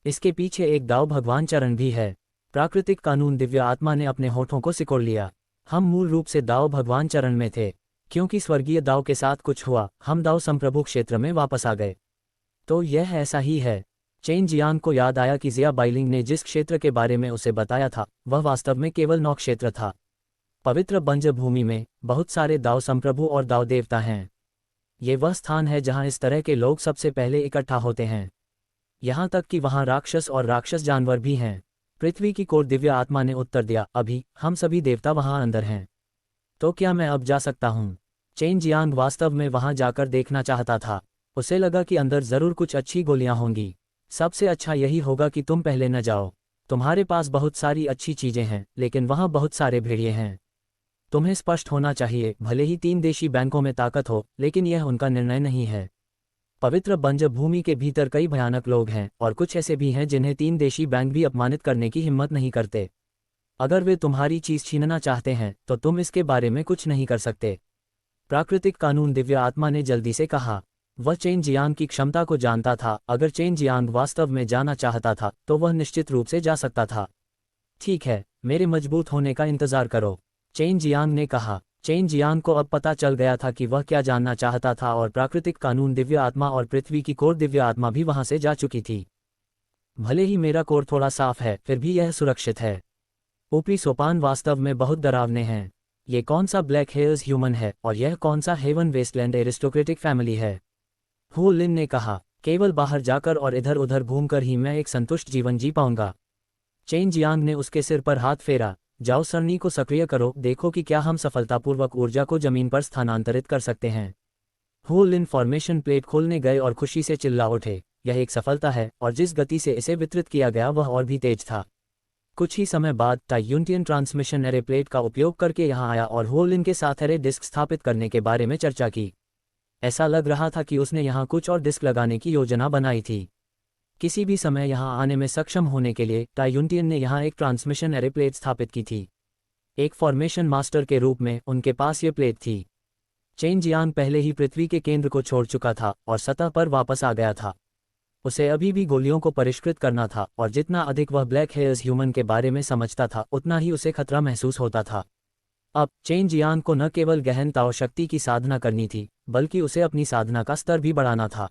इसके पीछे एक दाओ भगवान चरण भी है। प्राकृतिक कानून दिव्य आत्मा ने अपने होठों को सिकोड़ लिया। हम मूल रूप से दाओ भगवान चरण में थे। क्योंकि स्वर्गीय दाओ के साथ कुछ हुआ, हम दाओ संप्रभु क्षेत्र में वापस आ गए। तो यह ऐसा ही है। चेन जियांग को याद आया कि जिया बाइलिंग ने जिस क्षेत्र के बारे में उसे बताया था वह वास्तव में केवल 9 क्षेत्र था। पवित्र बंजर भूमि में बहुत सारे दाओ संप्रभु और दाओ देवता हैं। ये वह स्थान है जहां इस तरह के लोग सबसे पहले इकट्ठा होते हैं। यहाँ तक कि वहाँ राक्षस और राक्षस जानवर भी हैं। पृथ्वी की कोर दिव्य आत्मा ने उत्तर दिया, अभी हम सभी देवता वहाँ अंदर हैं। तो क्या मैं अब जा सकता हूँ? चेन जियांग वास्तव में वहाँ जाकर देखना चाहता था। उसे लगा कि अंदर जरूर कुछ अच्छी गोलियां होंगी। सबसे अच्छा यही होगा कि तुम पहले न जाओ। तुम्हारे पास बहुत सारी अच्छी चीजें हैं, लेकिन वहाँ बहुत सारे भेड़िए हैं। तुम्हें स्पष्ट होना चाहिए, भले ही 3 देशी बैंकों में ताकत हो, लेकिन यह उनका निर्णय नहीं है। पवित्र बंजर भूमि के भीतर कई भयानक लोग हैं और कुछ ऐसे भी हैं जिन्हें 3 देशी बैंक भी अपमानित करने की हिम्मत नहीं करते। अगर वे तुम्हारी चीज छीनना चाहते हैं तो तुम इसके बारे में कुछ नहीं कर सकते। प्राकृतिक कानून दिव्य आत्मा ने जल्दी से कहा। वह चेन जियांग की क्षमता को जानता था। अगर चेन जियांग वास्तव में जाना चाहता था तो वह निश्चित रूप से जा सकता था। ठीक है, मेरे मजबूत होने का इंतजार करो, चेन जियांग ने कहा। चेन जियांग को अब पता चल गया था कि वह क्या जानना चाहता था और प्राकृतिक कानून दिव्य आत्मा और पृथ्वी की कोर दिव्य आत्मा भी वहां से जा चुकी थी। भले ही मेरा कोर थोड़ा साफ है, फिर भी यह सुरक्षित है। ऊपरी सोपान वास्तव में बहुत डरावने हैं। ये कौन सा ब्लैक हेयर्स ह्यूमन है और यह कौन सा हेवन वेस्टलैंड एरिस्टोक्रेटिक फैमिली है? हु लिन ने कहा, केवल बाहर जाकर और इधर उधर घूमकर ही मैं एक संतुष्ट जीवन जी पाऊंगा। चेन जियांग ने उसके सिर पर हाथ फेरा। जाओ सरणी को सक्रिय करो, देखो कि क्या हम सफलतापूर्वक ऊर्जा को जमीन पर स्थानांतरित कर सकते हैं। हु लिन फॉर्मेशन प्लेट खोलने गए और खुशी से चिल्ला उठे, यह एक सफलता है, और जिस गति से इसे वितरित किया गया वह और भी तेज था। कुछ ही समय बाद टाइयूंटियन ट्रांसमिशन एरे प्लेट का उपयोग करके यहाँ आया और हु लिन के साथ एरे डिस्क स्थापित करने के बारे में चर्चा की। ऐसा लग रहा था कि उसने यहाँ कुछ और डिस्क लगाने की योजना बनाई थी। किसी भी समय यहाँ आने में सक्षम होने के लिए टाइयूंटियन ने यहाँ एक ट्रांसमिशन एरे प्लेट स्थापित की थी। एक फॉर्मेशन मास्टर के रूप में उनके पास ये प्लेट थी। चेन जियांग पहले ही पृथ्वी के केंद्र को छोड़ चुका था और सतह पर वापस आ गया था। उसे अभी भी गोलियों को परिष्कृत करना था और जितना अधिक वह ब्लैक हेयर्स ह्यूमन के बारे में समझता था उतना ही उसे खतरा महसूस होता था। अब चेन जियांग को न केवल गहन ताओ शक्ति की साधना करनी थी, बल्कि उसे अपनी साधना का स्तर भी बढ़ाना था।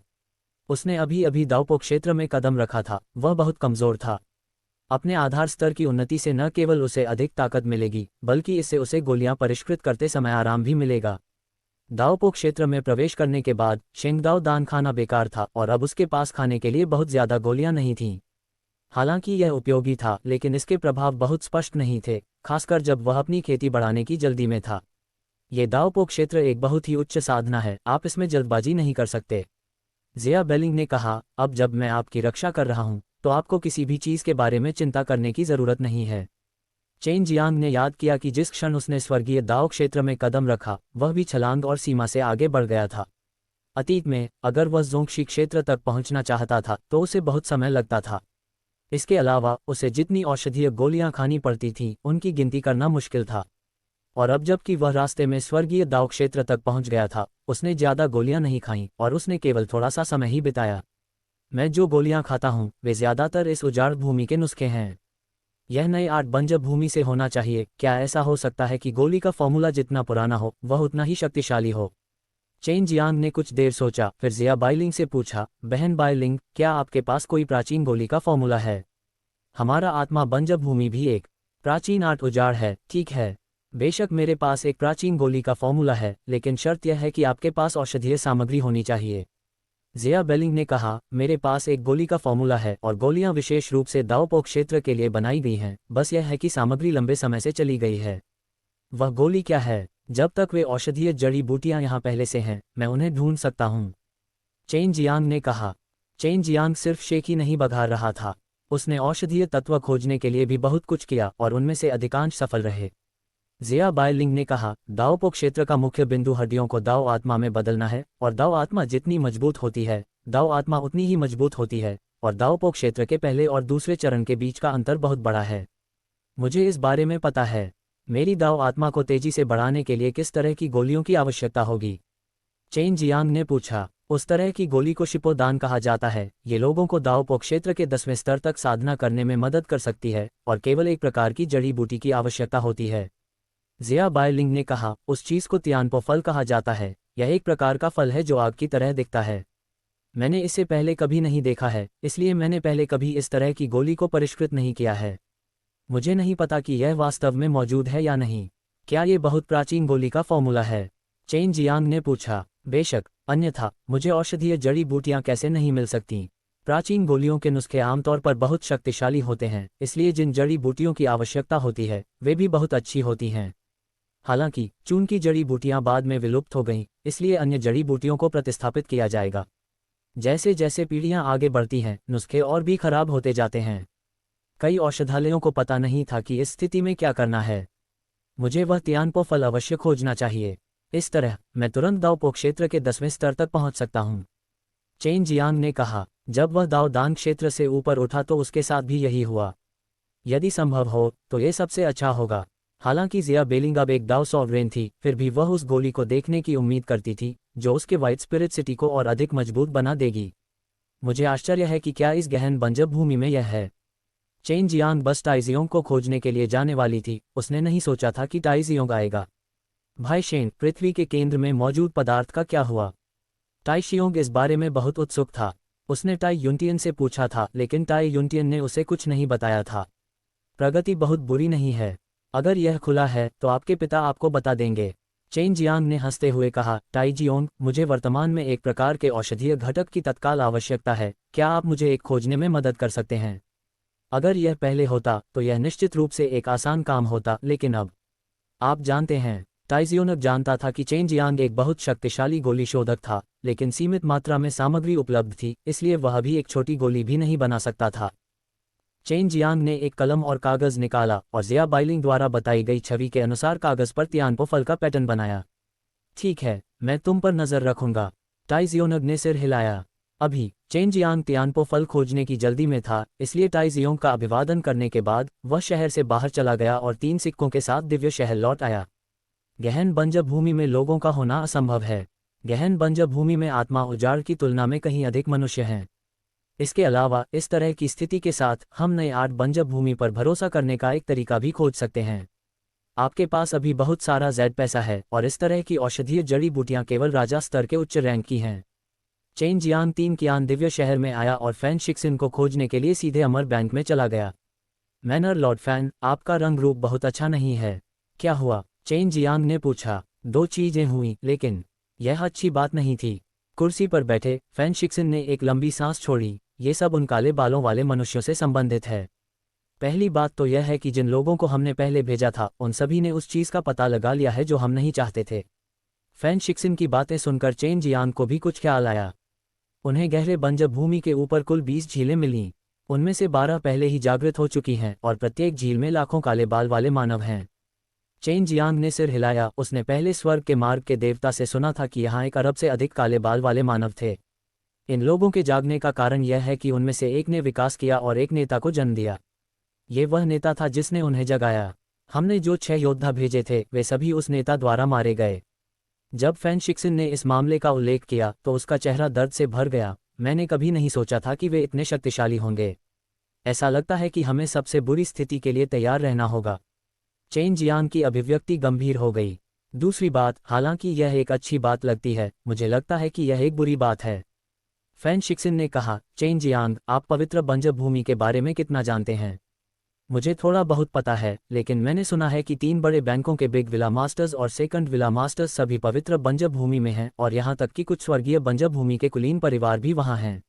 उसने अभी अभी दाओपो क्षेत्र में कदम रखा था, वह बहुत कमजोर था। अपने आधार स्तर की उन्नति से न केवल उसे अधिक ताकत मिलेगी, बल्कि इससे उसे गोलियां परिष्कृत करते समय आराम भी मिलेगा। दाओपो क्षेत्र में प्रवेश करने के बाद शेंगदाओ दान खाना बेकार था और अब उसके पास खाने के लिए बहुत ज्यादा गोलियां नहीं थीं। हालांकि यह उपयोगी था, लेकिन इसके प्रभाव बहुत स्पष्ट नहीं थे, खासकर जब वह अपनी खेती बढ़ाने की जल्दी में था। ये दावपोक क्षेत्र एक बहुत ही उच्च साधना है, आप इसमें जल्दबाजी नहीं कर सकते। जिया बेलिंग ने कहा, अब जब मैं आपकी रक्षा कर रहा हूं, तो आपको किसी भी चीज़ के बारे में चिंता करने की ज़रूरत नहीं है। चेन जियांग ने याद किया कि जिस क्षण उसने स्वर्गीय दाव क्षेत्र में कदम रखा, वह भी छलांग और सीमा से आगे बढ़ गया था। अतीत में अगर वह ज़ोंगशी क्षेत्र तक पहुंचना चाहता था तो उसे बहुत समय लगता था। इसके अलावा उसे जितनी औषधीय गोलियां खानी पड़ती थीं, उनकी गिनती करना मुश्किल था। और अब जबकि वह रास्ते में स्वर्गीय दाव क्षेत्र तक पहुंच गया था, उसने ज़्यादा गोलियां नहीं खाईं और उसने केवल थोड़ा सा समय ही बिताया। मैं जो गोलियां खाता हूं वे ज़्यादातर इस उजाड़ भूमि के नुस्खे हैं। यह नए 8 बंजर भूमि से होना चाहिए। क्या ऐसा हो सकता है कि गोली का फॉर्मूला जितना पुराना हो वह उतना ही शक्तिशाली हो? चेन जियांग ने कुछ देर सोचा, फिर जिया बाइलिंग से पूछा, बहन बाइलिंग, क्या आपके पास कोई प्राचीन गोली का फॉर्मूला है? हमारा आत्मा बंजर भूमि भी एक प्राचीन आर्ट उजाड़ है, ठीक है। बेशक मेरे पास एक प्राचीन गोली का फॉर्मूला है, लेकिन शर्त यह है कि आपके पास औषधीय सामग्री होनी चाहिए। जिया बेलिंग ने कहा, मेरे पास एक गोली का फॉर्मूला है और गोलियां विशेष रूप से दावपोक क्षेत्र के लिए बनाई गई हैं, बस यह है कि सामग्री लंबे समय से चली गई है। वह गोली क्या है? जब तक वे औषधीय जड़ी बूटियां यहाँ पहले से हैं, मैं उन्हें ढूंढ सकता हूँ, चेन जियांग ने कहा। चेन जियांग सिर्फ शेख ही नहीं बघार रहा था, उसने औषधीय तत्व खोजने के लिए भी बहुत कुछ किया और उनमें से अधिकांश सफल रहे। जिया बाइलिंग ने कहा, दावपोक क्षेत्र का मुख्य बिंदु हड्डियों को दाव आत्मा में बदलना है, और दाव आत्मा जितनी मजबूत होती है, दाव आत्मा उतनी ही मजबूत होती है, और दावपोक क्षेत्र के पहले और दूसरे चरण के बीच का अंतर बहुत बड़ा है। मुझे इस बारे में पता है। मेरी दाव आत्मा को तेजी से बढ़ाने के लिए किस तरह की गोलियों की आवश्यकता होगी? चेन जियांग ने पूछा। उस तरह की गोली को शिपोदान कहा जाता है। ये लोगों को दावपोक क्षेत्र के 10वें स्तर तक साधना करने में मदद कर सकती है, और केवल एक प्रकार की जड़ी बूटी की आवश्यकता होती है। जिया बाइलिंग ने कहा, उस चीज़ को तियानपो फल कहा जाता है। यह एक प्रकार का फल है जो आग की तरह दिखता है। मैंने इसे पहले कभी नहीं देखा है, इसलिए मैंने पहले कभी इस तरह की गोली को परिष्कृत नहीं किया है। मुझे नहीं पता कि यह वास्तव में मौजूद है या नहीं। क्या ये बहुत प्राचीन गोली का फॉर्मूला है? चेन जियांग ने पूछा। बेशक, अन्यथा मुझे औषधीय जड़ी बूटियां कैसे नहीं मिल सकती? प्राचीन गोलियों के नुस्खे आमतौर पर बहुत शक्तिशाली होते हैं, इसलिए जिन जड़ी बूटियों की आवश्यकता होती है वे भी बहुत अच्छी होती हैं। हालांकि चून की जड़ी बूटियां बाद में विलुप्त हो गईं, इसलिए अन्य जड़ी बूटियों को प्रतिस्थापित किया जाएगा। जैसे जैसे पीढ़ियां आगे बढ़ती हैं, नुस्खे और भी खराब होते जाते हैं। कई औषधालयों को पता नहीं था कि इस स्थिति में क्या करना है। मुझे वह तियानपो फल अवश्य खोजना चाहिए। इस तरह मैं तुरंत दावपो क्षेत्र के 10वें स्तर तक पहुंच सकता हूं। चेन जियांग ने कहा। जब वह दाव दान क्षेत्र से ऊपर उठा तो उसके साथ भी यही हुआ। यदि संभव हो तो ये सबसे अच्छा होगा। हालांकि जिया बेलिंग अब एक दाव सॉवरेन थी, फिर भी वह उस गोली को देखने की उम्मीद करती थी जो उसके व्हाइट स्पिरिट सिटी को और अधिक मजबूत बना देगी। मुझे आश्चर्य है कि क्या इस गहन बंजर भूमि में यह है। चेन जियांग बस टाइजियोंग को खोजने के लिए जाने वाली थी, उसने नहीं सोचा था कि टाइजियोंग आएगा। भाई शेन, पृथ्वी के केंद्र में मौजूद पदार्थ का क्या हुआ? टाइशियोंग इस बारे में बहुत उत्सुक था। उसने टाई युनटियन से पूछा था, लेकिन टाई युनटियन ने उसे कुछ नहीं बताया था। प्रगति बहुत बुरी नहीं है। अगर यह खुला है तो आपके पिता आपको बता देंगे। चेन जियांग ने हंसते हुए कहा, टाइजियोंग, मुझे वर्तमान में एक प्रकार के औषधीय घटक की तत्काल आवश्यकता है। क्या आप मुझे एक खोजने में मदद कर सकते हैं? अगर यह पहले होता तो यह निश्चित रूप से एक आसान काम होता, लेकिन अब आप जानते हैं। टाइजियोंग जानता था कि चेन जियांग एक बहुत शक्तिशाली गोली शोधक था, लेकिन सीमित मात्रा में सामग्री उपलब्ध थी, इसलिए वह भी एक छोटी गोली भी नहीं बना सकता था। चेन जियांग ने एक कलम और कागज निकाला और जिया बाइलिंग द्वारा बताई गई छवि के अनुसार कागज पर तियानपो फल का पैटर्न बनाया। ठीक है, मैं तुम पर नजर रखूंगा। टाइजियोंग ने सिर हिलाया। अभी चेन जियांग तियानपो फल खोजने की जल्दी में था, इसलिए टाइजियोंग का अभिवादन करने के बाद वह शहर से बाहर चला गया और 3 सिक्कों के साथ दिव्य शहर लौट आया। गहन बंजर भूमि में लोगों का होना असंभव है। गहन बंजर भूमि में आत्मा उजाड़ की तुलना में कहीं अधिक मनुष्य हैं। इसके अलावा इस तरह की स्थिति के साथ हम नए 8 बंजर भूमि पर भरोसा करने का एक तरीका भी खोज सकते हैं। आपके पास अभी बहुत सारा ज़ेड पैसा है और इस तरह की औषधीय जड़ी बूटियां केवल राजा स्तर के उच्च रैंक की हैं। चेन जियांग 3 कियान दिव्य शहर में आया और फैन शिक्सिन को खोजने के लिए सीधे अमर बैंक में चला गया। मैनर लॉर्ड फैन, आपका रंग रूप बहुत अच्छा नहीं है। क्या हुआ? चेन जियांग ने पूछा। 2 चीजें हुई, लेकिन यह अच्छी बात नहीं थी। कुर्सी पर बैठे फैन शिक्सिन ने एक लंबी सांस छोड़ी। ये सब उन काले बालों वाले मनुष्यों से संबंधित है। पहली बात तो यह है कि जिन लोगों को हमने पहले भेजा था उन सभी ने उस चीज़ का पता लगा लिया है जो हम नहीं चाहते थे। फैन शिक्सिन की बातें सुनकर चेन जियांग को भी कुछ ख्याल आया। उन्हें गहरे बंजर भूमि के ऊपर कुल 20 झीलें मिलीं। उनमें से 12 पहले ही जागृत हो चुकी हैं और प्रत्येक झील में लाखों काले बाल वाले मानव हैं। चेन जियांग ने सिर हिलाया। उसने पहले स्वर्ग के मार्ग के देवता से सुना था कि यहाँ 1 अरब से अधिक काले बाल वाले मानव थे। इन लोगों के जागने का कारण यह है कि उनमें से एक ने विकास किया और एक नेता को जन्म दिया। ये वह नेता था जिसने उन्हें जगाया। हमने जो 6 योद्धा भेजे थे वे सभी उस नेता द्वारा मारे गए। जब फैन शिक्सिन ने इस मामले का उल्लेख किया तो उसका चेहरा दर्द से भर गया। मैंने कभी नहीं सोचा था कि वे इतने शक्तिशाली होंगे। ऐसा लगता है कि हमें सबसे बुरी स्थिति के लिए तैयार रहना होगा। चेन जियांग की अभिव्यक्ति गंभीर हो गई। दूसरी बात, हालांकि यह एक अच्छी बात लगती है, मुझे लगता है कि यह एक बुरी बात है। फैन शिक्सिन ने कहा, चेन जियांग, आप पवित्र बंजर भूमि के बारे में कितना जानते हैं? मुझे थोड़ा बहुत पता है, लेकिन मैंने सुना है कि 3 बड़े बैंकों के बिग विला मास्टर्स और सेकंड विला मास्टर्स सभी पवित्र बंजर भूमि में हैं और यहाँ तक कि कुछ स्वर्गीय बंजर भूमि के कुलीन परिवार भी वहाँ हैं।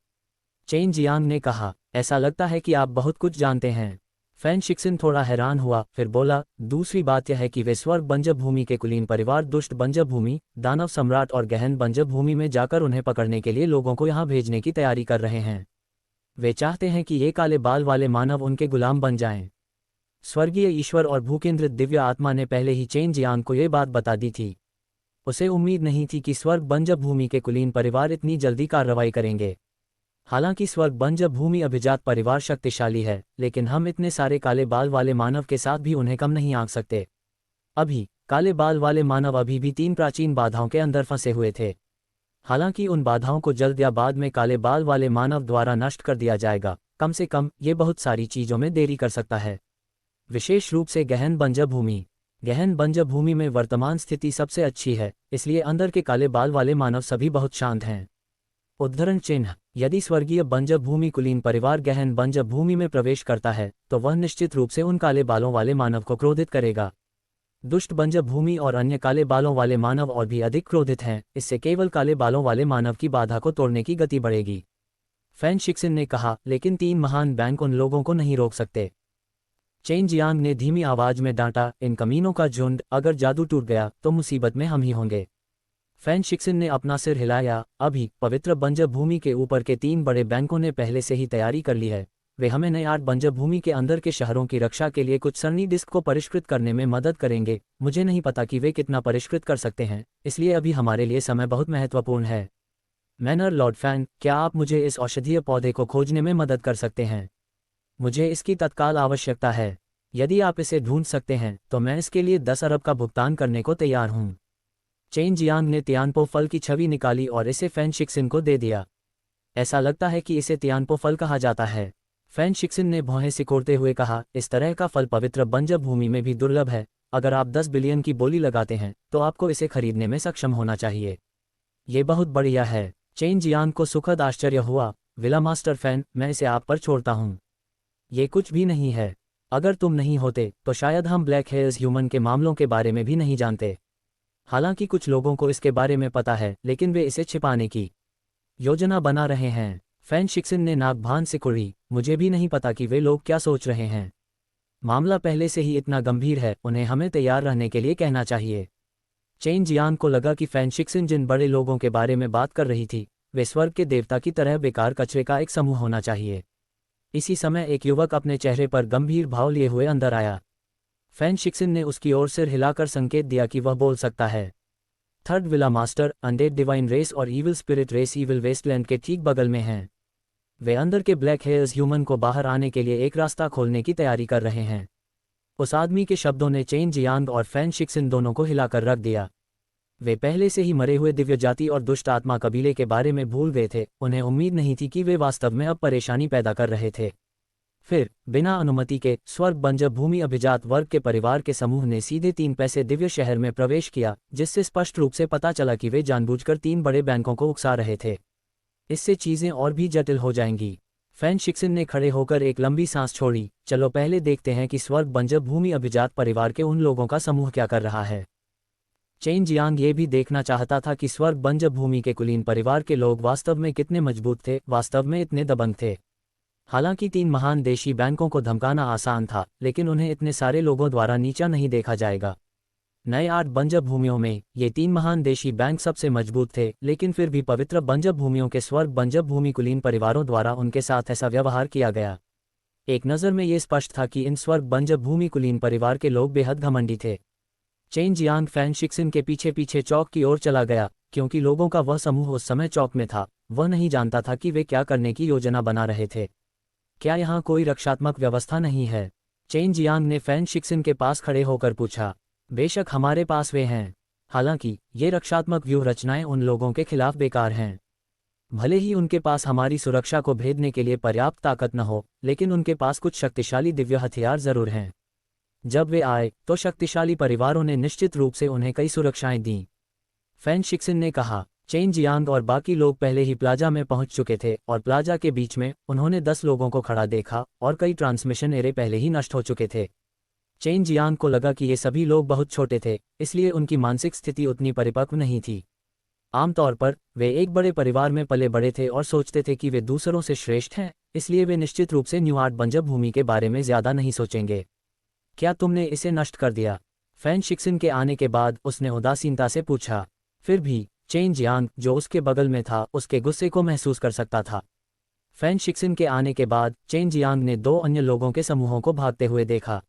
चेन जियांग ने कहा, ऐसा लगता है कि आप बहुत कुछ जानते हैं। फैन शिक्सिन थोड़ा हैरान हुआ, फिर बोला, दूसरी बात यह है कि वे स्वर्ग बंजर भूमि के कुलीन परिवार दुष्ट बंजर भूमि, दानव सम्राट और गहन बंजर भूमि में जाकर उन्हें पकड़ने के लिए लोगों को यहाँ भेजने की तैयारी कर रहे हैं। वे चाहते हैं कि ये काले बाल वाले मानव उनके गुलाम बन जाएं। स्वर्गीय ईश्वर और भूकेंद्रित दिव्य आत्मा ने पहले ही चेन जियांग को ये बात बता दी थी। उसे उम्मीद नहीं थी कि स्वर्ग बंजर भूमि के कुलीन परिवार इतनी जल्दी कार्रवाई करेंगे। हालांकि स्वर्ग बंजर भूमि अभिजात परिवार शक्तिशाली है, लेकिन हम इतने सारे काले बाल वाले मानव के साथ भी उन्हें कम नहीं आंक सकते। अभी काले बाल वाले मानव अभी भी 3 प्राचीन बाधाओं के अंदर फंसे हुए थे। हालांकि उन बाधाओं को जल्द या बाद में काले बाल वाले मानव द्वारा नष्ट कर दिया जाएगा। कम से कम ये बहुत सारी चीज़ों में देरी कर सकता है, विशेष रूप से गहन बंजर भूमि। गहन बंजर भूमि में वर्तमान स्थिति सबसे अच्छी है, इसलिए अंदर के काले बाल वाले मानव सभी बहुत शांत हैं। उद्धरण चिन्ह, यदि स्वर्गीय बंजर भूमि कुलीन परिवार गहन बंजर भूमि में प्रवेश करता है तो वह निश्चित रूप से उन काले बालों वाले मानव को क्रोधित करेगा। दुष्ट बंजर भूमि और अन्य काले बालों वाले मानव और भी अधिक क्रोधित हैं। इससे केवल काले बालों वाले मानव की बाधा को तोड़ने की गति बढ़ेगी। फैन शिक्सिन ने कहा, लेकिन 3 महान बैंक उन लोगों को नहीं रोक सकते। चेन जियांग ने धीमी आवाज में डांटा, इन कमीनों का झुंड, अगर जादू टूट गया तो मुसीबत में हम ही होंगे। फैन शिक्सिन ने अपना सिर हिलाया। अभी पवित्र बंजर भूमि के ऊपर के 3 बड़े बैंकों ने पहले से ही तैयारी कर ली है। वे हमें नए 8 बंजर भूमि के अंदर के शहरों की रक्षा के लिए कुछ सरनी डिस्क को परिष्कृत करने में मदद करेंगे। मुझे नहीं पता कि वे कितना परिष्कृत कर सकते हैं, इसलिए अभी हमारे लिए समय बहुत महत्वपूर्ण है। मैनर लॉर्ड फैन, क्या आप मुझे इस औषधीय पौधे को खोजने में मदद कर सकते हैं? मुझे इसकी तत्काल आवश्यकता है। यदि आप इसे ढूंढ सकते हैं तो मैं इसके लिए 10 अरब का भुगतान करने को तैयार हूँ। चेन जियांग ने तियानपो फल की छवि निकाली और इसे फैन शिक्सिन को दे दिया। ऐसा लगता है कि इसे तियानपो फल कहा जाता है। फैन शिक्सिन ने भौहें सिकोड़ते हुए कहा, इस तरह का फल पवित्र बंजर भूमि में भी दुर्लभ है। अगर आप 10 बिलियन की बोली लगाते हैं तो आपको इसे खरीदने में सक्षम होना चाहिए। ये बहुत बढ़िया है। चेन जियांग को सुखद आश्चर्य हुआ। विला मास्टर फैन, मैं इसे आप पर छोड़ता हूँ। ये कुछ भी नहीं है। अगर तुम नहीं होते तो शायद हम ब्लैक हेल्स ह्यूमन के मामलों के बारे में भी नहीं जानते। हालांकि कुछ लोगों को इसके बारे में पता है, लेकिन वे इसे छिपाने की योजना बना रहे हैं। फैन शिक्सिन ने नाक भान सिकुड़ी। मुझे भी नहीं पता कि वे लोग क्या सोच रहे हैं। मामला पहले से ही इतना गंभीर है, उन्हें हमें तैयार रहने के लिए कहना चाहिए। चेन जियांग को लगा कि फैन शिक्सिन जिन बड़े लोगों के बारे में बात कर रही थी वे स्वर्ग के देवता की तरह बेकार कचरे का एक समूह होना चाहिए। इसी समय एक युवक अपने चेहरे पर गंभीर भाव लिए हुए अंदर आया। फैन शिक्सिन ने उसकी ओर सिर हिलाकर संकेत दिया कि वह बोल सकता है। Third villa master, undead divine race और evil spirit race evil wasteland के ठीक बगल में हैं। वे अंदर के ब्लैक हेल्स ह्यूमन को बाहर आने के लिए एक रास्ता खोलने की तैयारी कर रहे हैं। उस आदमी के शब्दों ने चेन जियांग और फैन शिक्सिन दोनों को हिलाकर रख दिया। वे पहले से ही मरे हुए दिव्य जाति और दुष्ट आत्मा कबीले के बारे में भूल गए थे। उन्हें उम्मीद नहीं थी कि वे वास्तव में अब परेशानी पैदा कर रहे थे। फिर बिना अनुमति के स्वर्ग बंजर भूमि अभिजात वर्ग के परिवार के समूह ने सीधे 3 पैसे दिव्य शहर में प्रवेश किया, जिससे स्पष्ट रूप से पता चला कि वे जानबूझकर 3 बड़े बैंकों को उकसा रहे थे। इससे चीजें और भी जटिल हो जाएंगी। फैन शिक्सिन ने खड़े होकर एक लंबी सांस छोड़ी। चलो पहले देखते हैं कि स्वर्ग बंजर भूमि अभिजात परिवार के उन लोगों का समूह क्या कर रहा है। चेन जियांग ये भी देखना चाहता था कि स्वर्ग बंजर भूमि के कुलीन परिवार के लोग वास्तव में कितने मजबूत थे, वास्तव में इतने दबंग थे। हालांकि 3 महान देशी बैंकों को धमकाना आसान था, लेकिन उन्हें इतने सारे लोगों द्वारा नीचा नहीं देखा जाएगा। नए 8 बंजर भूमियों में ये 3 महान देशी बैंक सबसे मजबूत थे, लेकिन फिर भी पवित्र बंजर भूमियों के स्वर्ग बंजर भूमि कुलीन परिवारों द्वारा उनके साथ ऐसा व्यवहार किया गया। एक नज़र में ये स्पष्ट था कि इन स्वर्ग बंजर भूमि कुलीन परिवार के लोग बेहद घमंडी थे। चेन जियांग फैन शिक्सिन के पीछे पीछे चौक की ओर चला गया, क्योंकि लोगों का वह समूह उस समय चौक में था। वह नहीं जानता था कि वे क्या करने की योजना बना रहे थे। क्या यहाँ कोई रक्षात्मक व्यवस्था नहीं है? चेन जियांग ने फैन शिक्सिन के पास खड़े होकर पूछा। बेशक हमारे पास वे हैं। हालांकि ये रक्षात्मक व्यूह रचनाएं उन लोगों के खिलाफ बेकार हैं। भले ही उनके पास हमारी सुरक्षा को भेदने के लिए पर्याप्त ताकत न हो, लेकिन उनके पास कुछ शक्तिशाली दिव्य हथियार जरूर हैं। जब वे आए तो शक्तिशाली परिवारों ने निश्चित रूप से उन्हें कई सुरक्षाएं दीं। फैन शिक्सिन ने कहा। चेन जियांग और बाकी लोग पहले ही प्लाजा में पहुंच चुके थे और प्लाजा के बीच में उन्होंने 10 लोगों को खड़ा देखा और कई ट्रांसमिशन एरे पहले ही नष्ट हो चुके थे। चेन जियांग को लगा कि ये सभी लोग बहुत छोटे थे, इसलिए उनकी मानसिक स्थिति उतनी परिपक्व नहीं थी। आमतौर पर वे एक बड़े परिवार में पले बड़े थे और सोचते थे कि वे दूसरों से श्रेष्ठ हैं, इसलिए वे निश्चित रूप से न्यू 8 बंजर भूमि के बारे में ज्यादा नहीं सोचेंगे। क्या तुमने इसे नष्ट कर दिया? फैन शिक्सिन के आने के बाद उसने उदासीनता से पूछा। फिर भी चेन जियांग, जो उसके बगल में था, उसके गुस्से को महसूस कर सकता था। फैन शिक्सिन के आने के बाद चेन जियांग ने 2 अन्य लोगों के समूहों को भागते हुए देखा।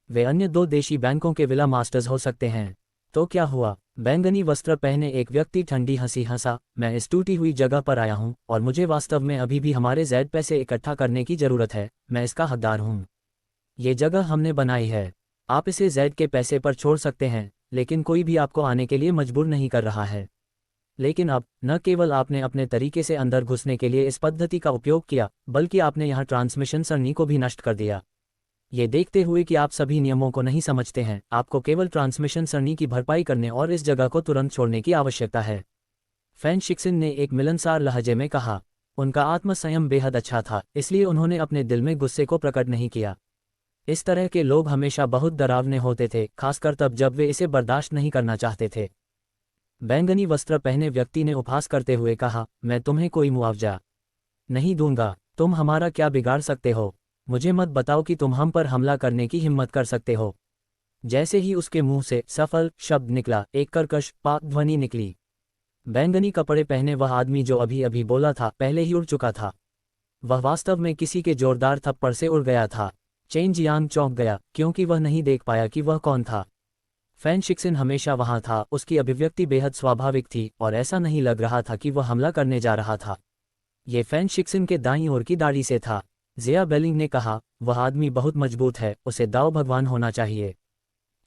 वे अन्य 2 देशी बैंकों के विला मास्टर्स हो सकते हैं। तो क्या हुआ? बैंगनी वस्त्र पहने एक व्यक्ति ठंडी हंसी हंसा। मैं इस टूटी हुई जगह पर आया हूं और मुझे वास्तव में अभी भी हमारे ज़ैड पैसे इकट्ठा करने की ज़रूरत है। मैं इसका हकदार हूं। ये जगह हमने बनाई है। आप इसे ज़ैड के पैसे पर छोड़ सकते हैं, लेकिन कोई भी आपको आने के लिए मजबूर नहीं कर रहा है। लेकिन अब न केवल आपने अपने तरीके से अंदर घुसने के लिए इस पद्धति का उपयोग किया, बल्कि आपने यहाँ ट्रांसमिशन सरणी को भी नष्ट कर दिया। ये देखते हुए कि आप सभी नियमों को नहीं समझते हैं, आपको केवल ट्रांसमिशन सरणी की भरपाई करने और इस जगह को तुरंत छोड़ने की आवश्यकता है। फैन शिक्सिन ने एक मिलनसार लहजे में कहा। उनका आत्मसंयम बेहद अच्छा था, इसलिए उन्होंने अपने दिल में गुस्से को प्रकट नहीं किया। इस तरह के लोग हमेशा बहुत डरावने होते थे, खासकर तब जब वे इसे बर्दाश्त नहीं करना चाहते थे। बैंगनी वस्त्र पहने व्यक्ति ने उपहास करते हुए कहा, मैं तुम्हें कोई मुआवजा नहीं दूंगा। तुम हमारा क्या बिगाड़ सकते हो? मुझे मत बताओ कि तुम हम पर हमला करने की हिम्मत कर सकते हो। जैसे ही उसके मुंह से सफल शब्द निकला, एक कर्कश पाक ध्वनि निकली। बैंगनी कपड़े पहने वह आदमी जो अभी अभी बोला था, पहले ही उड़ चुका था। वह वास्तव में किसी के जोरदार थप्पड़ से उड़ गया था। चेन जियांग चौंक गया, क्योंकि वह नहीं देख पाया कि वह कौन था। फैन शिक्सिन हमेशा वहां था। उसकी अभिव्यक्ति बेहद स्वाभाविक थी और ऐसा नहीं लग रहा था कि वह हमला करने जा रहा था। ये फैन शिक्सिन के दाईं ओर की दाढ़ी से था। जिया बेलिंग ने कहा, वह आदमी बहुत मजबूत है, उसे दाव भगवान होना चाहिए।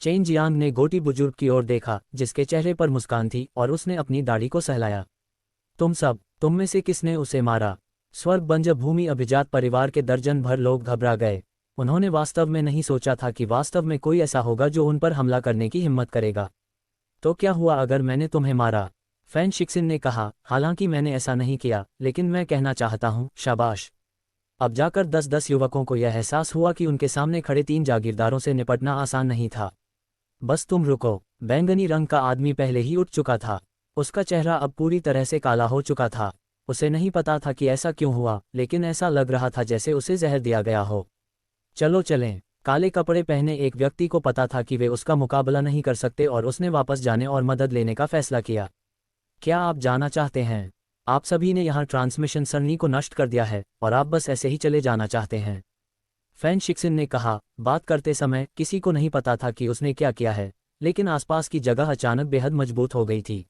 चेन जियांग ने गोटी बुजुर्ग की ओर देखा, जिसके चेहरे पर मुस्कान थी, और उसने अपनी दाढ़ी को सहलाया। तुम में से किसने उसे मारा? स्वर्ग बंजर भूमि अभिजात परिवार के दर्जन भर लोग घबरा गए। उन्होंने वास्तव में नहीं सोचा था कि वास्तव में कोई ऐसा होगा जो उन पर हमला करने की हिम्मत करेगा। तो क्या हुआ अगर मैंने तुम्हें मारा? फैन शिक्सिन ने कहा, हालांकि मैंने ऐसा नहीं किया, लेकिन मैं कहना चाहता हूँ, शाबाश। अब जाकर 10-10 युवकों को यह एहसास हुआ कि उनके सामने खड़े 3 जागीरदारों से निपटना आसान नहीं था। बस तुम रुको। बैंगनी रंग का आदमी पहले ही उठ चुका था। उसका चेहरा अब पूरी तरह से काला हो चुका था। उसे नहीं पता था कि ऐसा क्यों हुआ, लेकिन ऐसा लग रहा था जैसे उसे जहर दिया गया हो। चलो चलें। काले कपड़े पहने एक व्यक्ति को पता था कि वे उसका मुकाबला नहीं कर सकते और उसने वापस जाने और मदद लेने का फैसला किया। क्या आप जाना चाहते हैं? आप सभी ने यहाँ ट्रांसमिशन सरणी को नष्ट कर दिया है और आप बस ऐसे ही चले जाना चाहते हैं। फैन शिक्सिन ने कहा। बात करते समय किसी को नहीं पता था कि उसने क्या किया है, लेकिन आसपास की जगह अचानक बेहद मजबूत हो गई थी।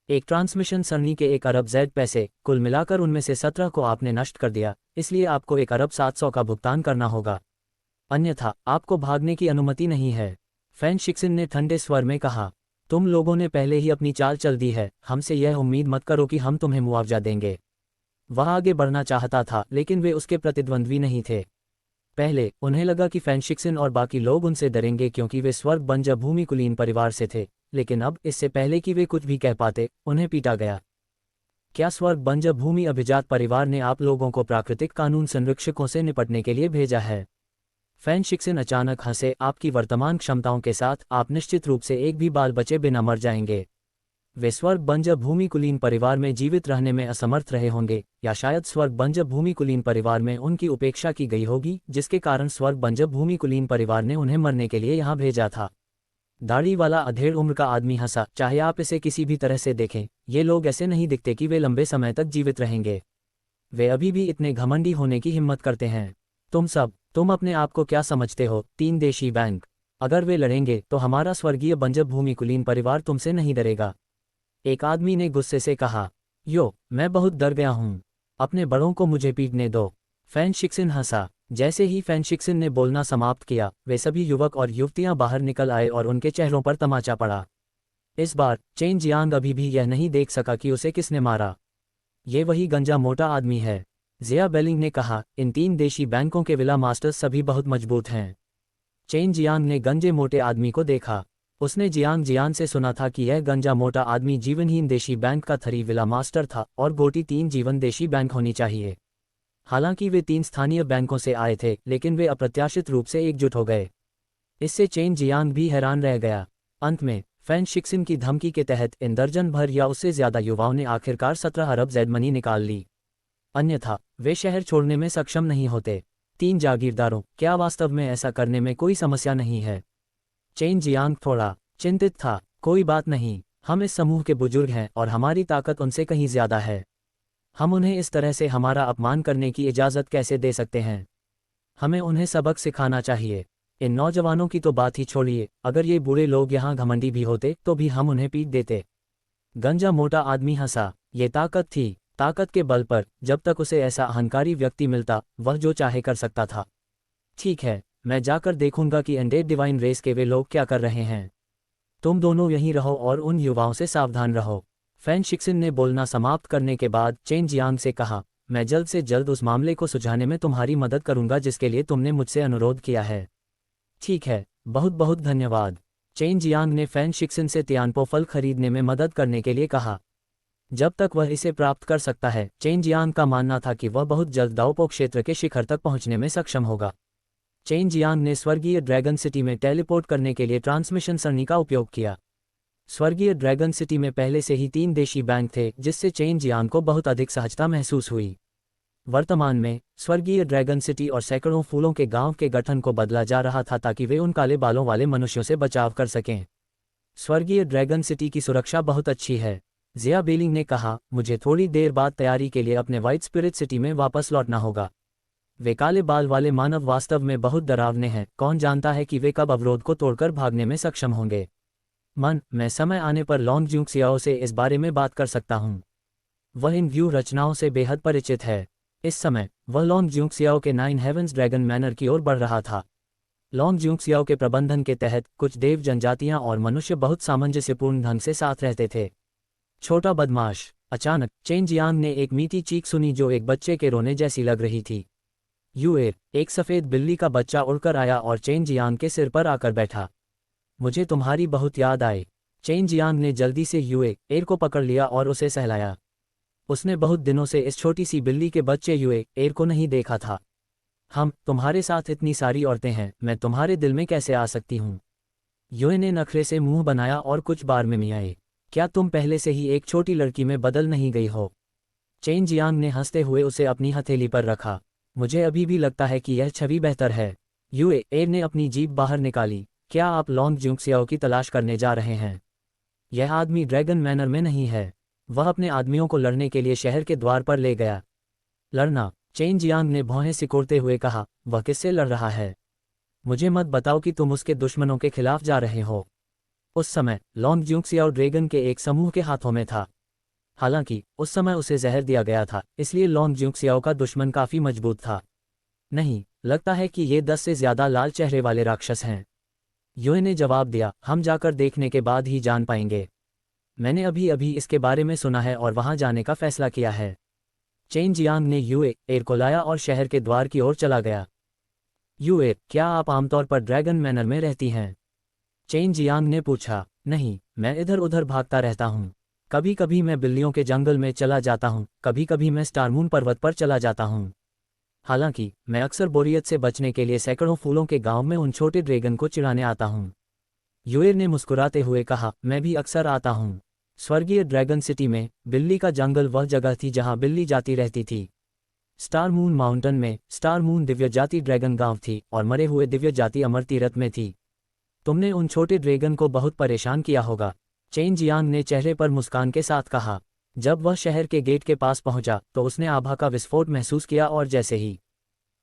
एक ट्रांसमिशन सरणी के 1 अरब ज़ैड पैसे, कुल मिलाकर उनमें से 17 को आपने नष्ट कर दिया, इसलिए आपको 1 अरब 700 का भुगतान करना होगा, अन्यथा आपको भागने की अनुमति नहीं है। फैन शिक्सिन ने ठंडे स्वर में कहा। तुम लोगों ने पहले ही अपनी चाल चल दी है, हमसे यह उम्मीद मत करो कि हम तुम्हें मुआवजा देंगे। वह आगे बढ़ना चाहता था, लेकिन वे उसके प्रतिद्वंद्वी नहीं थे। पहले उन्हें लगा कि फैन शिक्सिन और बाकी लोग उनसे डरेंगे क्योंकि वे स्वर्ग बंजर भूमि कुलीन परिवार से थे, लेकिन अब इससे पहले कि वे कुछ भी कह पाते, उन्हें पीटा गया। क्या स्वर्ग बंजर भूमि अभिजात परिवार ने आप लोगों को प्राकृतिक कानून संरक्षकों से निपटने के लिए भेजा है? फैन शिक्सिन अचानक हंसे। आपकी वर्तमान क्षमताओं के साथ आप निश्चित रूप से एक भी बाल बचे बिना मर जाएंगे। वे स्वर्ग बंजर भूमि कुलीन परिवार में जीवित रहने में असमर्थ रहे होंगे, या शायद स्वर्ग बंजर भूमि कुलीन परिवार में उनकी उपेक्षा की गई होगी, जिसके कारण स्वर्ग बंजर भूमि कुलीन परिवार ने उन्हें मरने के लिए यहाँ भेजा था। दाढ़ी वाला अधेड़ उम्र का आदमी हंसा। चाहे आप इसे किसी भी तरह से देखें, ये लोग ऐसे नहीं दिखते कि वे लंबे समय तक जीवित रहेंगे। वे अभी भी इतने घमंडी होने की हिम्मत करते हैं। तुम अपने आप को क्या समझते हो? 3 देशी बैंक। अगर वे लड़ेंगे तो हमारा स्वर्गीय बंजर भूमि कुलीन परिवार तुमसे नहीं डरेगा। एक आदमी ने गुस्से से कहा। मैं बहुत डर गया हूँ। अपने बड़ों को मुझे पीटने दो। फैन शिक्सिन हंसा। जैसे ही फैन शिक्सिन ने बोलना समाप्त किया, वे सभी युवक और युवतियां बाहर निकल आए और उनके चेहरों पर तमाचा पड़ा। इस बार चेन जियांग अभी भी यह नहीं देख सका कि उसे किसने मारा। ये वही गंजा मोटा आदमी है, जिया बेलिंग ने कहा। इन 3 देशी बैंकों के विला मास्टर्स सभी बहुत मजबूत हैं। चेन जियांग ने गंजे मोटे आदमी को देखा। उसने जियान से सुना था कि यह गंजा मोटा आदमी जीवनहीन देशी बैंक का 3 विला मास्टर था और गोटी 3 जीवन देशी बैंक होनी चाहिए। हालांकि वे 3 स्थानीय बैंकों से आए थे, लेकिन वे अप्रत्याशित रूप से एकजुट हो गए। इससे चेन जियांग भी हैरान रह गया। अंत में फैन शिक्सिन की धमकी के तहत इन दर्जन भर या उससे ज्यादा युवाओं ने आखिरकार 17 अरब जेड मनी निकाल ली। अन्यथा वे शहर छोड़ने में सक्षम नहीं होते। 3 जागीरदारों, क्या वास्तव में ऐसा करने में कोई समस्या नहीं है? चेन जियांग थोड़ा चिंतित था। कोई बात नहीं, हम इस समूह के बुजुर्ग हैं और हमारी ताकत उनसे कहीं ज्यादा है। हम उन्हें इस तरह से हमारा अपमान करने की इजाज़त कैसे दे सकते हैं? हमें उन्हें सबक सिखाना चाहिए। इन नौजवानों की तो बात ही छोड़िए, अगर ये बुरे लोग यहाँ घमंडी भी होते तो भी हम उन्हें पीट देते। गंजा मोटा आदमी हंसा। ये ताकत थी। ताकत के बल पर जब तक उसे ऐसा अहंकारी व्यक्ति मिलता, वह जो चाहे कर सकता था। ठीक है, मैं जाकर देखूंगा कि अनडेड डिवाइन रेस के वे लोग क्या कर रहे हैं। तुम दोनों यहीं रहो और उन युवाओं से सावधान रहो। फैन शिक्सिन ने बोलना समाप्त करने के बाद चेन जियांग से कहा, मैं जल्द से जल्द उस मामले को सुलझाने में तुम्हारी मदद करूंगा जिसके लिए तुमने मुझसे अनुरोध किया है। ठीक है, बहुत बहुत धन्यवाद। चेन जियांग ने फैन शिक्सिन से तियानपो फल खरीदने में मदद करने के लिए कहा। जब तक वह इसे प्राप्त कर सकता है, चेन जियांग का मानना था कि वह बहुत जल्द दाओपो क्षेत्र के शिखर तक पहुंचने में सक्षम होगा। चेन जियांग ने स्वर्गीय ड्रैगन सिटी में टेलीपोर्ट करने के लिए ट्रांसमिशन सरणी का उपयोग किया। स्वर्गीय ड्रैगन सिटी में पहले से ही 3 देशी बैंक थे, जिससे चेन जियांग को बहुत अधिक सहजता महसूस हुई। वर्तमान में स्वर्गीय ड्रैगन सिटी और सैकड़ों फूलों के गांव के गठन को बदला जा रहा था ताकि वे उन काले बालों वाले मनुष्यों से बचाव कर सकें। स्वर्गीय ड्रैगन सिटी की सुरक्षा बहुत अच्छी है, जिया बेलिंग ने कहा। मुझे थोड़ी देर बाद तैयारी के लिए अपने व्हाइट स्पिरिट सिटी में वापस लौटना होगा। वे काले बाल वाले मानव वास्तव में बहुत डरावने हैं। कौन जानता है कि वे कब अवरोध को तोड़कर भागने में सक्षम होंगे। मैं समय आने पर लॉन्ग जूंग सियाओ से इस बारे में बात कर सकता हूँ। वह इन व्यू रचनाओं से बेहद परिचित है। इस समय वह लॉन्ग जूंग सियाओ के 9 हेवंस ड्रैगन मैनर की ओर बढ़ रहा था। लॉन्ग जूंग सियाओ के प्रबंधन के तहत कुछ देव जनजातियां और मनुष्य बहुत सामंजस्यपूर्ण ढंग से साथ रहते थे। छोटा बदमाश। अचानक चेन जियांग ने एक मीठी चीख सुनी जो एक बच्चे के रोने जैसी लग रही थी। एक सफ़ेद बिल्ली का बच्चा उड़कर आया और चेन जियांग के सिर पर आकर बैठा। मुझे तुम्हारी बहुत याद आई। चेन जियांग ने जल्दी से एर को पकड़ लिया और उसे सहलाया। उसने बहुत दिनों से इस छोटी सी बिल्ली के बच्चे एर को नहीं देखा था। तुम्हारे साथ इतनी सारी औरतें हैं, मैं तुम्हारे दिल में कैसे आ सकती हूँ? ने नखरे से मुंह बनाया और कुछ बार में मियाए। क्या तुम पहले से ही एक छोटी लड़की में बदल नहीं गई हो? चेन जियांग ने हंसते हुए उसे अपनी हथेली पर रखा। मुझे अभी भी लगता है कि यह छवि बेहतर है। एर ने अपनी जीभ बाहर निकाली। क्या आप लॉन्ग जूंग सियाओ की तलाश करने जा रहे हैं? यह आदमी ड्रैगन मैनर में नहीं है। वह अपने आदमियों को लड़ने के लिए शहर के द्वार पर ले गया। लड़ना? चेन जियांग ने भौहें सिकोड़ते हुए कहा। वह किससे लड़ रहा है? मुझे मत बताओ कि तुम उसके दुश्मनों के खिलाफ जा रहे हो। उस समय लॉन्ग जूंग सियाओ ड्रैगन के एक समूह के हाथों में था। हालांकि उस समय उसे जहर दिया गया था, इसलिए लॉन्ग जूंग सियाओ का दुश्मन काफी मजबूत था। नहीं, लगता है कि ये 10 से ज्यादा लाल चेहरे वाले राक्षस हैं। ने जवाब दिया। हम जाकर देखने के बाद ही जान पाएंगे। मैंने अभी अभी इसके बारे में सुना है और वहां जाने का फैसला किया है। चेन जियांग ने एर को लाया और शहर के द्वार की ओर चला गया। क्या आप आमतौर पर ड्रैगन मैनर में रहती हैं? चेन जियांग ने पूछा। नहीं, मैं इधर उधर भागता रहता हूँ। कभी कभी मैं बिल्लियों के जंगल में चला जाता हूँ, कभी कभी मैं स्टारमून पर्वत पर चला जाता हूँ। हालांकि मैं अक्सर बोरियत से बचने के लिए सैकड़ों फूलों के गांव में उन छोटे ड्रैगन को चिढ़ाने आता हूँ। ने मुस्कुराते हुए कहा। मैं भी अक्सर आता हूँ। स्वर्गीय ड्रैगन सिटी में बिल्ली का जंगल वह जगह थी जहां बिल्ली जाती रहती थी। स्टार मून माउंटेन में स्टार मून दिव्य जाति ड्रैगन गांव थी और मरे हुए दिव्य जाति अमर तीरथ में थी। तुमने उन छोटे ड्रैगन को बहुत परेशान किया होगा, चेन जियांग ने चेहरे पर मुस्कान के साथ कहा। जब वह शहर के गेट के पास पहुंचा तो उसने आभा का विस्फोट महसूस किया और जैसे ही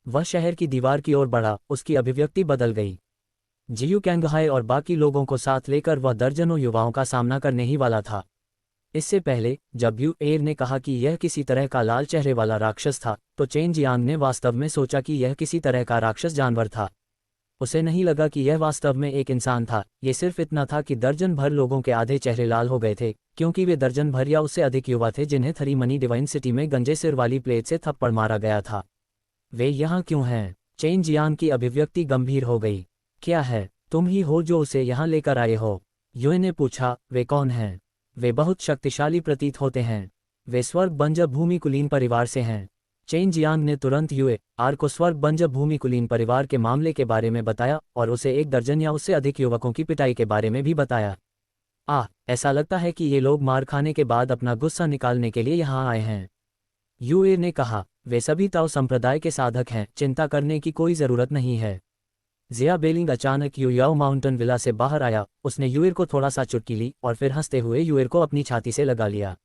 वह शहर की दीवार की ओर बढ़ा उसकी अभिव्यक्ति बदल गई। जियू कैंगहाई और बाकी लोगों को साथ लेकर वह दर्जनों युवाओं का सामना करने ही वाला था। इससे पहले जब यू एर ने कहा कि यह किसी तरह का लाल चेहरे वाला राक्षस था तो चेन जियांग ने वास्तव में सोचा कि यह किसी तरह का राक्षस जानवर था। उसे नहीं लगा कि यह वास्तव में एक इंसान था। ये सिर्फ इतना था कि दर्जन भर लोगों के आधे चेहरे लाल हो गए थे क्योंकि वे दर्जन भर या उससे अधिक युवा थे जिन्हें थरी मनी डिवाइन सिटी में गंजे सिर वाली प्लेट से थप्पड़ मारा गया था। वे यहाँ क्यों हैं? चेन जियांग की अभिव्यक्ति गंभीर हो गई। क्या है? तुम ही हो जो उसे यहाँ लेकर आए हो? युए ने पूछा। वे कौन हैं? वे बहुत शक्तिशाली प्रतीत होते हैं। वे स्वर्ग बंजर भूमि कुलीन परिवार से हैं। चेन जियांग ने तुरंत युए आर को स्वर्ग बंजर भूमि कुलीन परिवार के मामले के बारे में बताया और उसे एक दर्जन या उससे अधिक युवकों की पिटाई के बारे में भी बताया। ऐसा लगता है कि ये लोग मार खाने के बाद अपना गुस्सा निकालने के लिए यहाँ आए हैं, युए ने कहा। वे सभी ताओ संप्रदाय के साधक हैं, चिंता करने की कोई ज़रूरत नहीं है। जिया बेलिंग अचानक युयाओ माउंटेन विला से बाहर आया। उसने युएर को थोड़ा सा चुटकी ली और फिर हंसते हुए युएर को अपनी छाती से लगा लिया।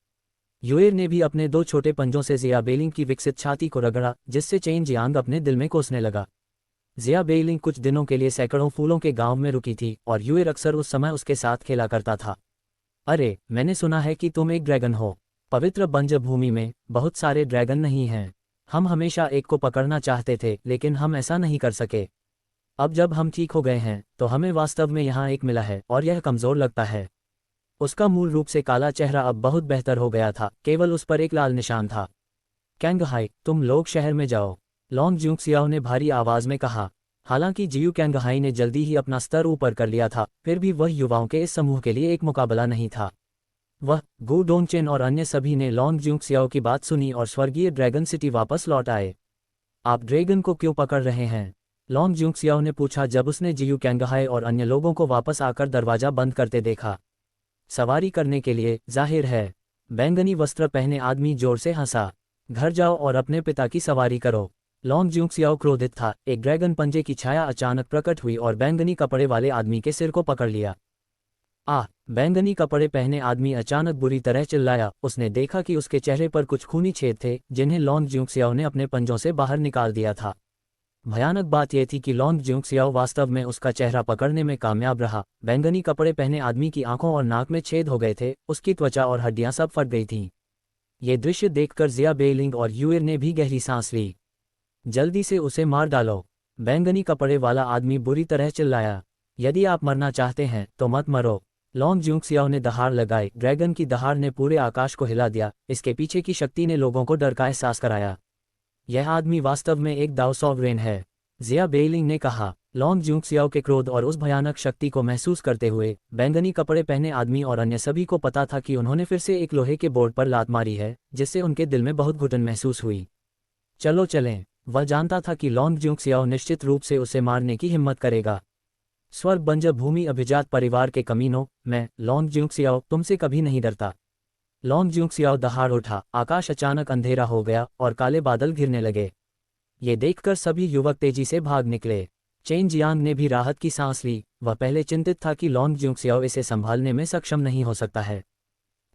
युएर ने भी अपने 2 छोटे पंजों से जिया बेलिंग की विकसित छाती को रगड़ा जिससे चेन जियांग अपने दिल में कोसने लगा। जिया बेलिंग कुछ दिनों के लिए सैकड़ों फूलों के गांव में रुकी थी और युएर अक्सर उस समय उसके साथ खेला करता था। अरे, मैंने सुना है कि तुम एक ड्रैगन हो। पवित्र बंजर भूमि में बहुत सारे ड्रैगन नहीं हैं। हम हमेशा एक को पकड़ना चाहते थे लेकिन हम ऐसा नहीं कर सके। अब जब हम ठीक हो गए हैं तो हमें वास्तव में यहाँ एक मिला है और यह कमज़ोर लगता है। उसका मूल रूप से काला चेहरा अब बहुत बेहतर हो गया था, केवल उस पर एक लाल निशान था। कैंगहाई, तुम लोग शहर में जाओ, लॉन्ग जूक्सियाओ ने भारी आवाज़ में कहा। हालांकि जियू कैंगहाई ने जल्दी ही अपना स्तर ऊपर कर लिया था, फिर भी वह युवाओं के इस समूह के लिए एक मुकाबला नहीं था। वह, गु डोंगचेन और अन्य सभी ने लॉन्ग जूक्सियाओ की बात सुनी और स्वर्गीय ड्रैगन सिटी वापस लौट आए। आप ड्रैगन को क्यों पकड़ रहे हैं? लॉन्ग जूक्सियाओ ने पूछा जब उसने जियू कैंगहाई और अन्य लोगों को वापस आकर दरवाजा बंद करते देखा। सवारी करने के लिए, जाहिर है। बैंगनी वस्त्र पहने आदमी जोर से हंसा। घर जाओ और अपने पिता की सवारी करो। लॉन्ग जूक्सियाओ क्रोधित था। एक ड्रैगन पंजे की छाया अचानक प्रकट हुई और बैंगनी कपड़े वाले आदमी के सिर को पकड़ लिया। बैंगनी कपड़े पहने आदमी अचानक बुरी तरह चिल्लाया। उसने देखा कि उसके चेहरे पर कुछ खूनी छेद थे जिन्हें लॉन्ग जूक्सियाओ ने अपने पंजों से बाहर निकाल दिया था। भयानक बात यह थी कि लॉन्ग जूक्सियाओ वास्तव में उसका चेहरा पकड़ने में कामयाब रहा। बैंगनी कपड़े पहने आदमी की आंखों और नाक में छेद हो गए थे, उसकी त्वचा और हड्डियां सब फट गई थीं। ये दृश्य देखकर जिया बेलिंग और युएर ने भी गहरी सांस ली। जल्दी से उसे मार डालो, बैंगनी कपड़े वाला आदमी बुरी तरह चिल्लाया। यदि आप मरना चाहते हैं तो मत मरो। लॉन्ग जूक्सियाओ ने दहाड़ लगाई। ड्रैगन की दहाड़ ने पूरे आकाश को हिला दिया। इसके पीछे की शक्ति ने लोगों को डर का एहसास कराया। यह आदमी वास्तव में एक दाओ सॉवरेन है, जिया बेलिंग ने कहा। लॉन्ग जूक्सियाओ के क्रोध और उस भयानक शक्ति को महसूस करते हुए बैंगनी कपड़े पहने आदमी और अन्य सभी को पता था कि उन्होंने फिर से एक लोहे के बोर्ड पर लात मारी है, जिससे उनके दिल में बहुत घुटन महसूस हुई। चलो चलें। वह जानता था कि लॉन्ग जूक्सियाओ निश्चित रूप से उसे मारने की हिम्मत करेगा। स्वर्ग बंजर भूमि अभिजात परिवार के कमीनों, मैं लॉन्ग जूक्सियाओ तुमसे कभी नहीं डरता। लॉन्ग जूक्सियाओ दहाड़ उठा। आकाश अचानक अंधेरा हो गया और काले बादल घिरने लगे। ये देखकर सभी युवक तेजी से भाग निकले। चेन जियांग ने भी राहत की सांस ली। वह पहले चिंतित था कि लॉन्ग जूक्सियाओ इसे संभालने में सक्षम नहीं हो सकता है।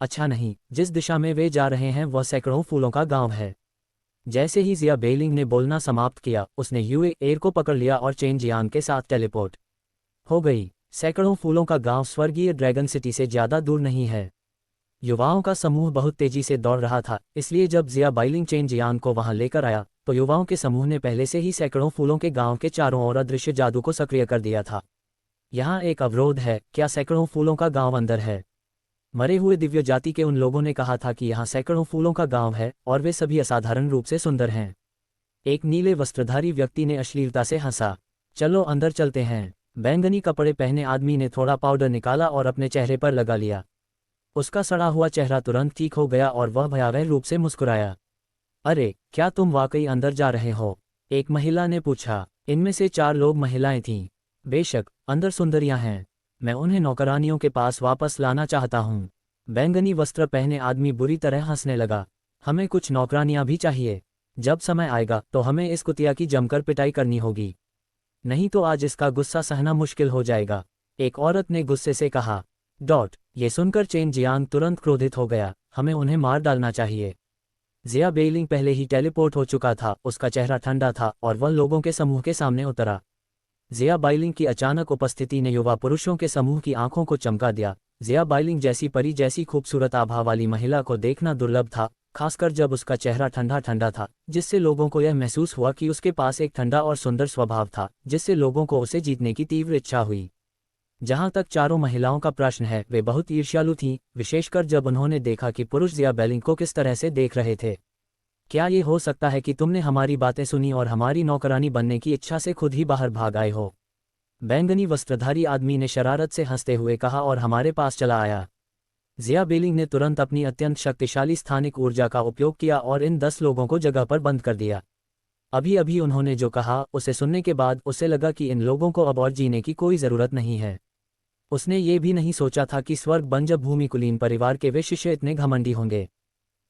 अच्छा नहीं, जिस दिशा में वे जा रहे हैं वह सैकड़ों फूलों का गांव है। जैसे ही जिया बेलिंग ने बोलना समाप्त किया, उसने युएर को पकड़ लिया और चेन जियांग के साथ टेलीपोर्ट हो गई। सैकड़ों फूलों का गांव स्वर्गीय ड्रैगन सिटी से ज्यादा दूर नहीं है। युवाओं का समूह बहुत तेजी से दौड़ रहा था, इसलिए जब जिया बाइलिंग चेन जियांग को वहां लेकर आया तो युवाओं के समूह ने पहले से ही सैकड़ों फूलों के गांव के चारों ओर अदृश्य जादू को सक्रिय कर दिया था। यहाँ एक अवरोध है, क्या सैकड़ों फूलों का गांव अंदर है? मरे हुए दिव्य जाति के उन लोगों ने कहा था कि यहाँ सैकड़ों फूलों का गांव है और वे सभी असाधारण रूप से सुंदर हैं। एक नीले वस्त्रधारी व्यक्ति ने अश्लीलता से हंसा। चलो अंदर चलते हैं। बैंगनी कपड़े पहने आदमी ने थोड़ा पाउडर निकाला और अपने चेहरे पर लगा लिया। उसका सड़ा हुआ चेहरा तुरंत ठीक हो गया और वह भयावह रूप से मुस्कुराया। अरे, क्या तुम वाकई अंदर जा रहे हो? एक महिला ने पूछा। इनमें से 4 लोग महिलाएं थीं। बेशक, अंदर सुंदरियां हैं। मैं उन्हें नौकरानियों के पास वापस लाना चाहता हूँ। बैंगनी वस्त्र पहने आदमी बुरी तरह हंसने लगा। हमें कुछ नौकरानियां भी चाहिए। जब समय आएगा तो हमें इस कुतिया की जमकर पिटाई करनी होगी, नहीं तो आज इसका गुस्सा सहना मुश्किल हो जाएगा, एक औरत ने गुस्से से कहा। ये सुनकर चेन जियांग तुरंत क्रोधित हो गया। हमें उन्हें मार डालना चाहिए। जिया बेइलिंग पहले ही टेलीपोर्ट हो चुका था, उसका चेहरा ठंडा था और वह लोगों के समूह के सामने उतरा। जिया बाइलिंग की अचानक उपस्थिति ने युवा पुरुषों के समूह की आंखों को चमका दिया। जिया बाइलिंग जैसी परी जैसी खूबसूरत आभा वाली महिला को देखना दुर्लभ था, खासकर जब उसका चेहरा ठंडा ठंडा था, जिससे लोगों को यह महसूस हुआ कि उसके पास एक ठंडा और सुंदर स्वभाव था, जिससे लोगों को उसे जीतने की तीव्र इच्छा हुई। जहां तक चारों महिलाओं का प्रश्न है, वे बहुत ईर्ष्यालु थीं, विशेषकर जब उन्होंने देखा कि पुरुष जिया बेइलिंग को किस तरह से देख रहे थे। क्या ये हो सकता है कि तुमने हमारी बातें सुनी और हमारी नौकरानी बनने की इच्छा से खुद ही बाहर भाग आए हो? बैंगनी वस्त्रधारी आदमी ने शरारत से हंसते हुए कहा और हमारे पास चला आया। जिया बेइलिंग ने तुरंत अपनी अत्यंत शक्तिशाली स्थानिक ऊर्जा का उपयोग किया और इन 10 लोगों को जगह पर बंद कर दिया। अभी अभी उन्होंने जो कहा उसे सुनने के बाद उसे लगा कि इन लोगों को अब और जीने की कोई ज़रूरत नहीं है। उसने ये भी नहीं सोचा था कि स्वर्ग बंजब भूमि कुलीन परिवार के वे शिष्य इतने घमंडी होंगे।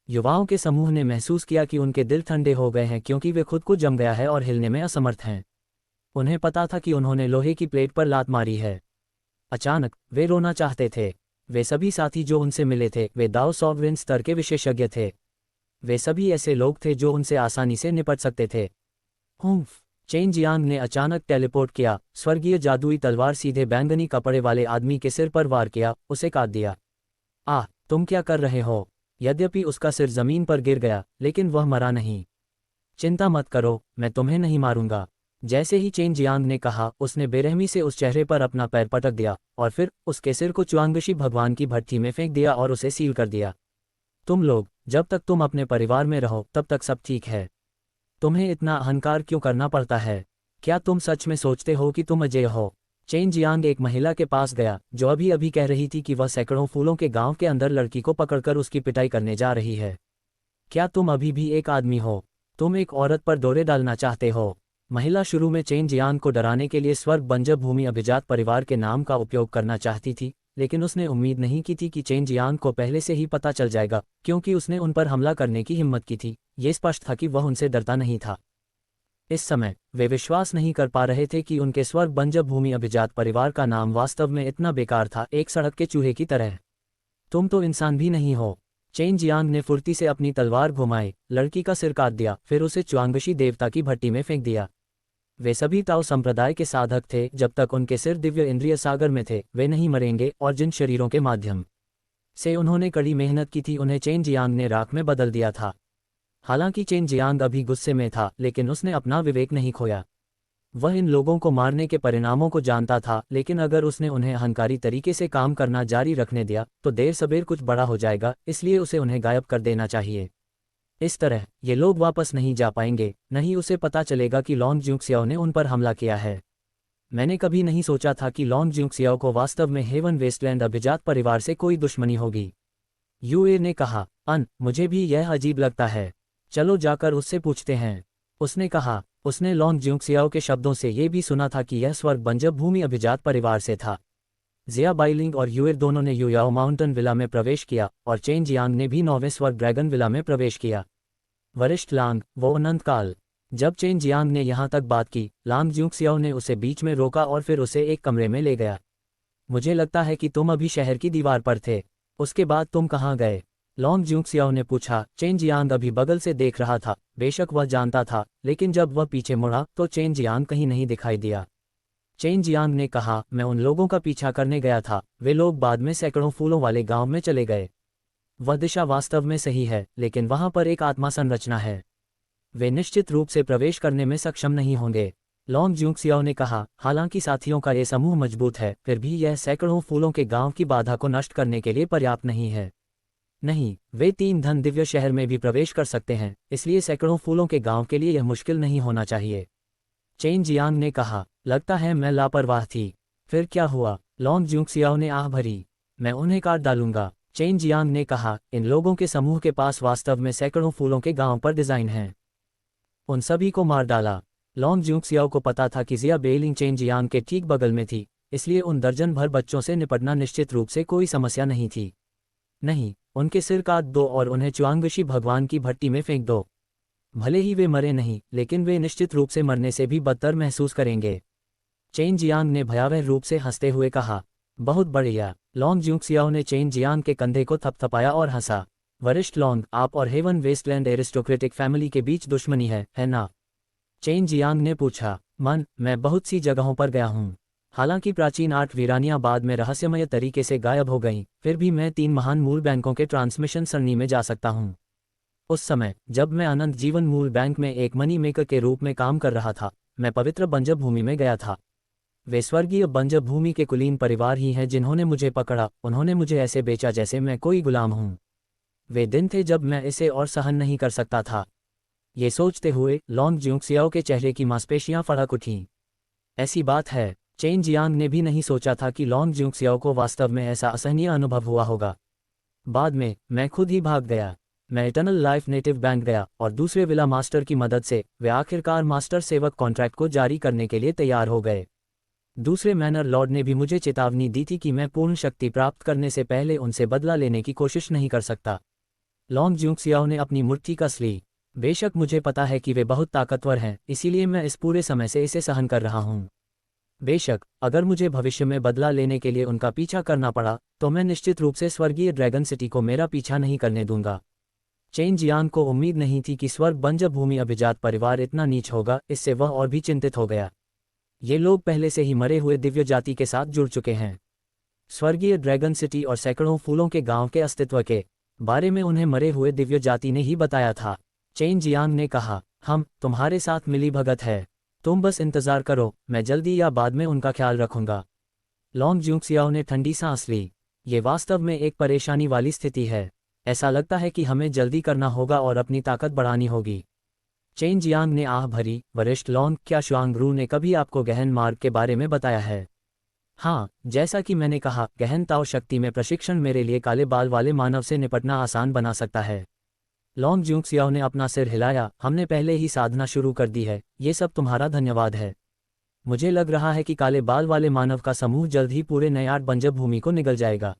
युवाओं के समूह ने महसूस किया कि उनके दिल ठंडे हो गए हैं, क्योंकि वे खुद को जम गया है और हिलने में असमर्थ हैं। उन्हें पता था कि उन्होंने लोहे की प्लेट पर लात मारी है। अचानक वे रोना चाहते थे। वे सभी साथी जो उनसे मिले थे, वे दाओ सॉवरेन स्तर के विशेषज्ञ थे। वे सभी ऐसे लोग थे जो उनसे आसानी से निपट सकते थे। हुम्फ! चेन जियांग ने अचानक टेलीपोर्ट किया, स्वर्गीय जादुई तलवार सीधे बैंगनी कपड़े वाले आदमी के सिर पर वार किया, उसे काट दिया। तुम क्या कर रहे हो? यद्यपि उसका सिर जमीन पर गिर गया, लेकिन वह मरा नहीं। चिंता मत करो, मैं तुम्हें नहीं मारूंगा। जैसे ही चेन जियांग ने कहा, उसने बेरहमी से उस चेहरे पर अपना पैर पटक दिया और फिर उसके सिर को च्वांगशी भगवान की भट्ठी में फेंक दिया और उसे सील कर दिया। तुम लोग, जब तक तुम अपने परिवार में रहो तब तक सब ठीक है। तुम्हें इतना अहंकार क्यों करना पड़ता है? क्या तुम सच में सोचते हो कि तुम अजेय हो? चेन जियांग एक महिला के पास गया जो अभी अभी कह रही थी कि वह सैकड़ों फूलों के गांव के अंदर लड़की को पकड़कर उसकी पिटाई करने जा रही है। क्या तुम अभी भी एक आदमी हो? तुम एक औरत पर दौरे डालना चाहते हो? महिला शुरू में चेन जियांग को डराने के लिए स्वर्ग बंजब भूमि अभिजात परिवार के नाम का उपयोग करना चाहती थी, लेकिन उसने उम्मीद नहीं की थी कि चेन जियांग को पहले से ही पता चल जाएगा, क्योंकि उसने उन पर हमला करने की हिम्मत की थी। ये स्पष्ट था कि वह उनसे डरता नहीं था। इस समय वे विश्वास नहीं कर पा रहे थे कि उनके स्वर्ग बंजब भूमि अभिजात परिवार का नाम वास्तव में इतना बेकार था, एक सड़क के चूहे की तरह। तुम तो इंसान भी नहीं हो। चेन जियांग ने फुर्ती से अपनी तलवार घुमाई, लड़की का सिर काट दिया, फिर उसे च्वांगशी देवता की भट्टी में फेंक दिया। वे सभी ताओ संप्रदाय के साधक थे। जब तक उनके सिर दिव्य इंद्रिय सागर में थे, वे नहीं मरेंगे, और जिन शरीरों के माध्यम से उन्होंने कड़ी मेहनत की थी, उन्हें चेन जियांग ने राख में बदल दिया था। हालांकि चेन जियांग अभी गुस्से में था, लेकिन उसने अपना विवेक नहीं खोया। वह इन लोगों को मारने के परिणामों को जानता था, लेकिन अगर उसने उन्हें अहंकारी तरीके से काम करना जारी रखने दिया तो देर सबेर कुछ बड़ा हो जाएगा, इसलिए उसे उन्हें गायब कर देना चाहिए। इस तरह ये लोग वापस नहीं जा पाएंगे, नहीं उसे पता चलेगा कि लॉन्ग ज्यूक्सियाओ ने उन पर हमला किया है। मैंने कभी नहीं सोचा था कि लॉन्ग ज्यूक्सियाओ को वास्तव में हेवन वेस्टलैंड अभिजात परिवार से कोई दुश्मनी होगी। यूए ने कहा। मुझे भी यह अजीब लगता है। चलो जाकर उससे पूछते हैं, उसने कहा। उसने लॉन्ग ज्यूक्सियाओ के शब्दों से ये भी सुना था कि यह स्वर्ग बंजब भूमि अभिजात परिवार से था। जिया बाइलिंग और यूए दोनों ने युयाओ माउंटेन विला में प्रवेश किया और चेन जियांग ने भी 9वें स्वर्ग ड्रैगन विला में प्रवेश किया। वरिष्ठ लांग, वो अनंत काल। जब चेन जियांग ने यहाँ तक बात की, लांग ज्यूक्सियाओ ने उसे बीच में रोका और फिर उसे एक कमरे में ले गया। मुझे लगता है कि तुम अभी शहर की दीवार पर थे, उसके बाद तुम कहाँ गए? लॉन्ग ज्यूक्सियाओ ने पूछा। चेन जियांग अभी बगल से देख रहा था, बेशक वह जानता था, लेकिन जब वह पीछे मुड़ा तो चेन जियांग कहीं नहीं दिखाई दिया। चेन जियांग ने कहा, मैं उन लोगों का पीछा करने गया था, वे लोग बाद में सैकड़ों फूलों वाले गांव में चले गए। वह दिशा वास्तव में सही है, लेकिन वहां पर एक आत्मा संरचना है। वे निश्चित रूप से प्रवेश करने में सक्षम नहीं होंगे। लॉन्ग ज्यूक्सियाओ ने कहा, हालांकि साथियों का ये समूह मजबूत है, फिर भी यह सैकड़ों फूलों के गांव की बाधा को नष्ट करने के लिए पर्याप्त नहीं है। नहीं, वे 3 धन दिव्य शहर में भी प्रवेश कर सकते हैं, इसलिए सैकड़ों फूलों के गांव के लिए यह मुश्किल नहीं होना चाहिए। चेन जियांग ने कहा, लगता है मैं लापरवाह थी। फिर क्या हुआ? लॉन्ग ज्यूक्सियाओ ने आह भरी। मैं उन्हें काट डालूंगा। चेन जियांग ने कहा, इन लोगों के समूह के पास वास्तव में सैकड़ों फूलों के गांव पर डिजाइन हैं। उन सभी को मार डाला। लॉन्ग ज्यूक्सियाओ को पता था कि जिया बेइलिंग चेन जियांग के ठीक बगल में थी, इसलिए उन दर्जन भर बच्चों से निपटना निश्चित रूप से कोई समस्या नहीं थी। नहीं, उनके सिर काट दो और उन्हें च्युआंगशी भगवान की भट्टी में फेंक दो। भले ही वे मरे नहीं, लेकिन वे निश्चित रूप से मरने से भी बदतर महसूस करेंगे। चेन जियांग ने भयावह रूप से हंसते हुए कहा। बहुत बढ़िया। लॉन्ग जूक्सियाओ ने चेन जियांग के कंधे को थपथपाया और हंसा। वरिष्ठ लॉन्ग, आप और हेवन वेस्टलैंड एरिस्टोक्रेटिक फैमिली के बीच दुश्मनी है ना? चेन जियांग ने पूछा। मैं बहुत सी जगहों पर गया हूँ। हालांकि प्राचीन आर्ट वीरानियां बाद में रहस्यमय तरीके से गायब हो गईं, फिर भी मैं 3 महान मूल बैंकों के ट्रांसमिशन सरणी में जा सकता हूँ। उस समय जब मैं अनंत जीवन मूल बैंक में एक मनी मेकर के रूप में काम कर रहा था, मैं पवित्र बंजर भूमि में गया था। वे स्वर्गीय बंजर भूमि के कुलीन परिवार ही हैं जिन्होंने मुझे पकड़ा। उन्होंने मुझे ऐसे बेचा जैसे मैं कोई गुलाम हूँ। वे दिन थे जब मैं इसे और सहन नहीं कर सकता था। ये सोचते हुए लॉन्ग जूक्सियाओ के चेहरे की मांसपेशियां फड़क उठीं। ऐसी बात है, चेन जियांग ने भी नहीं सोचा था कि लॉन्ग जूक्सियाओ को वास्तव में ऐसा असहनीय अनुभव हुआ होगा। बाद में मैं खुद ही भाग गया। मैं इटर्नल लाइफ नेटिव बैंक गया और दूसरे विला मास्टर की मदद से वे आखिरकार मास्टर सेवक कॉन्ट्रैक्ट को जारी करने के लिए तैयार हो गए। दूसरे मैनर लॉर्ड ने भी मुझे चेतावनी दी थी कि मैं पूर्ण शक्ति प्राप्त करने से पहले उनसे बदला लेने की कोशिश नहीं कर सकता। लॉन्ग जूक्सियाओ ने अपनी मुट्ठी कस ली। बेशक मुझे पता है कि वे बहुत ताकतवर हैं, इसीलिए मैं इस पूरे समय से इसे सहन कर रहा हूँ। बेशक अगर मुझे भविष्य में बदला लेने के लिए उनका पीछा करना पड़ा, तो मैं निश्चित रूप से स्वर्गीय ड्रैगन सिटी को मेरा पीछा नहीं करने दूंगा। चेन जियांग को उम्मीद नहीं थी कि स्वर्ग बंजर भूमि अभिजात परिवार इतना नीच होगा। इससे वह और भी चिंतित हो गया। ये लोग पहले से ही मरे हुए दिव्य जाति के साथ जुड़ चुके हैं। स्वर्गीय ड्रैगन सिटी और सैकड़ों फूलों के गांव के अस्तित्व के बारे में उन्हें मरे हुए दिव्य जाति ने ही बताया था। चेन जियांग ने कहा, हम तुम्हारे साथ मिली भगत है। तुम बस इंतजार करो, मैं जल्दी या बाद में उनका ख्याल रखूंगा। लॉन्ग जूक्सियाओ ने ठंडी सांस ली। ये वास्तव में एक परेशानी वाली स्थिति है। ऐसा लगता है कि हमें जल्दी करना होगा और अपनी ताकत बढ़ानी होगी। चेन जियांग ने आह भरी। वरिष्ठ लॉन्ग, क्या शुआंगरू ने कभी आपको गहन मार्ग के बारे में बताया है? हाँ, जैसा कि मैंने कहा, गहन ताओ शक्ति में प्रशिक्षण मेरे लिए काले बाल वाले मानव से निपटना आसान बना सकता है। लॉन्ग जूक्सियाओ ने अपना सिर हिलाया। हमने पहले ही साधना शुरू कर दी है। ये सब तुम्हारा धन्यवाद है। मुझे लग रहा है कि काले बाल वाले मानव का समूह जल्द ही पूरे नए आर्ट बंजर भूमि को निगल जाएगा।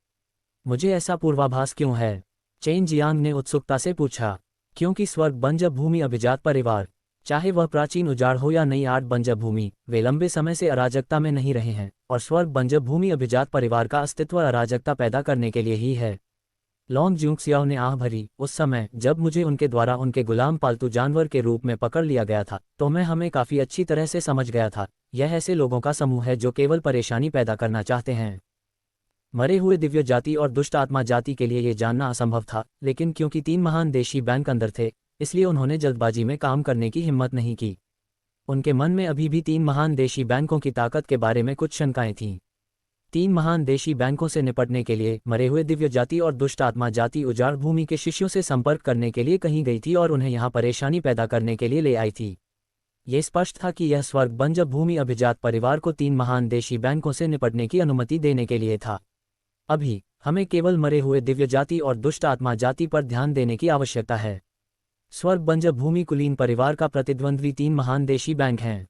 मुझे ऐसा पूर्वाभास क्यों है? चेन जियांग ने उत्सुकता से पूछा। क्योंकि स्वर्ग बंजर भूमि अभिजात परिवार, चाहे वह प्राचीन उजाड़ हो या नई आर्ट बंजर भूमि, वे लंबे समय से अराजकता में नहीं रहे हैं, और स्वर्ग बंजर भूमि अभिजात परिवार का अस्तित्व अराजकता पैदा करने के लिए ही है। लॉन्ग जूक्सियाओ ने आह भरी। उस समय जब मुझे उनके द्वारा उनके गुलाम पालतू जानवर के रूप में पकड़ लिया गया था, तो मैं हमें काफ़ी अच्छी तरह से समझ गया था। यह ऐसे लोगों का समूह है जो केवल परेशानी पैदा करना चाहते हैं। मरे हुए दिव्य जाति और दुष्ट आत्मा जाति के लिए यह जानना असंभव था, लेकिन क्योंकि 3 महान देशी बैंक अंदर थे, इसलिए उन्होंने जल्दबाजी में काम करने की हिम्मत नहीं की। उनके मन में अभी भी 3 महान देशी बैंकों की ताकत के बारे में कुछ शंकाएं थीं। 3 महान देशी बैंकों से निपटने के लिए मरे हुए दिव्य जाति और दुष्ट आत्मा जाति उजाड़ भूमि के शिष्यों से संपर्क करने के लिए कहीं गई थी और उन्हें यहाँ परेशानी पैदा करने के लिए ले आई थी। ये स्पष्ट था कि यह स्वर्ग बंजर भूमि अभिजात परिवार को 3 महान देशी बैंकों से निपटने की अनुमति देने के लिए था। अभी हमें केवल मरे हुए दिव्य जाति और दुष्ट आत्मा जाति पर ध्यान देने की आवश्यकता है। स्वर्ग बंजर भूमि कुलीन परिवार का प्रतिद्वंद्वी 3 महान देशी बैंक हैं।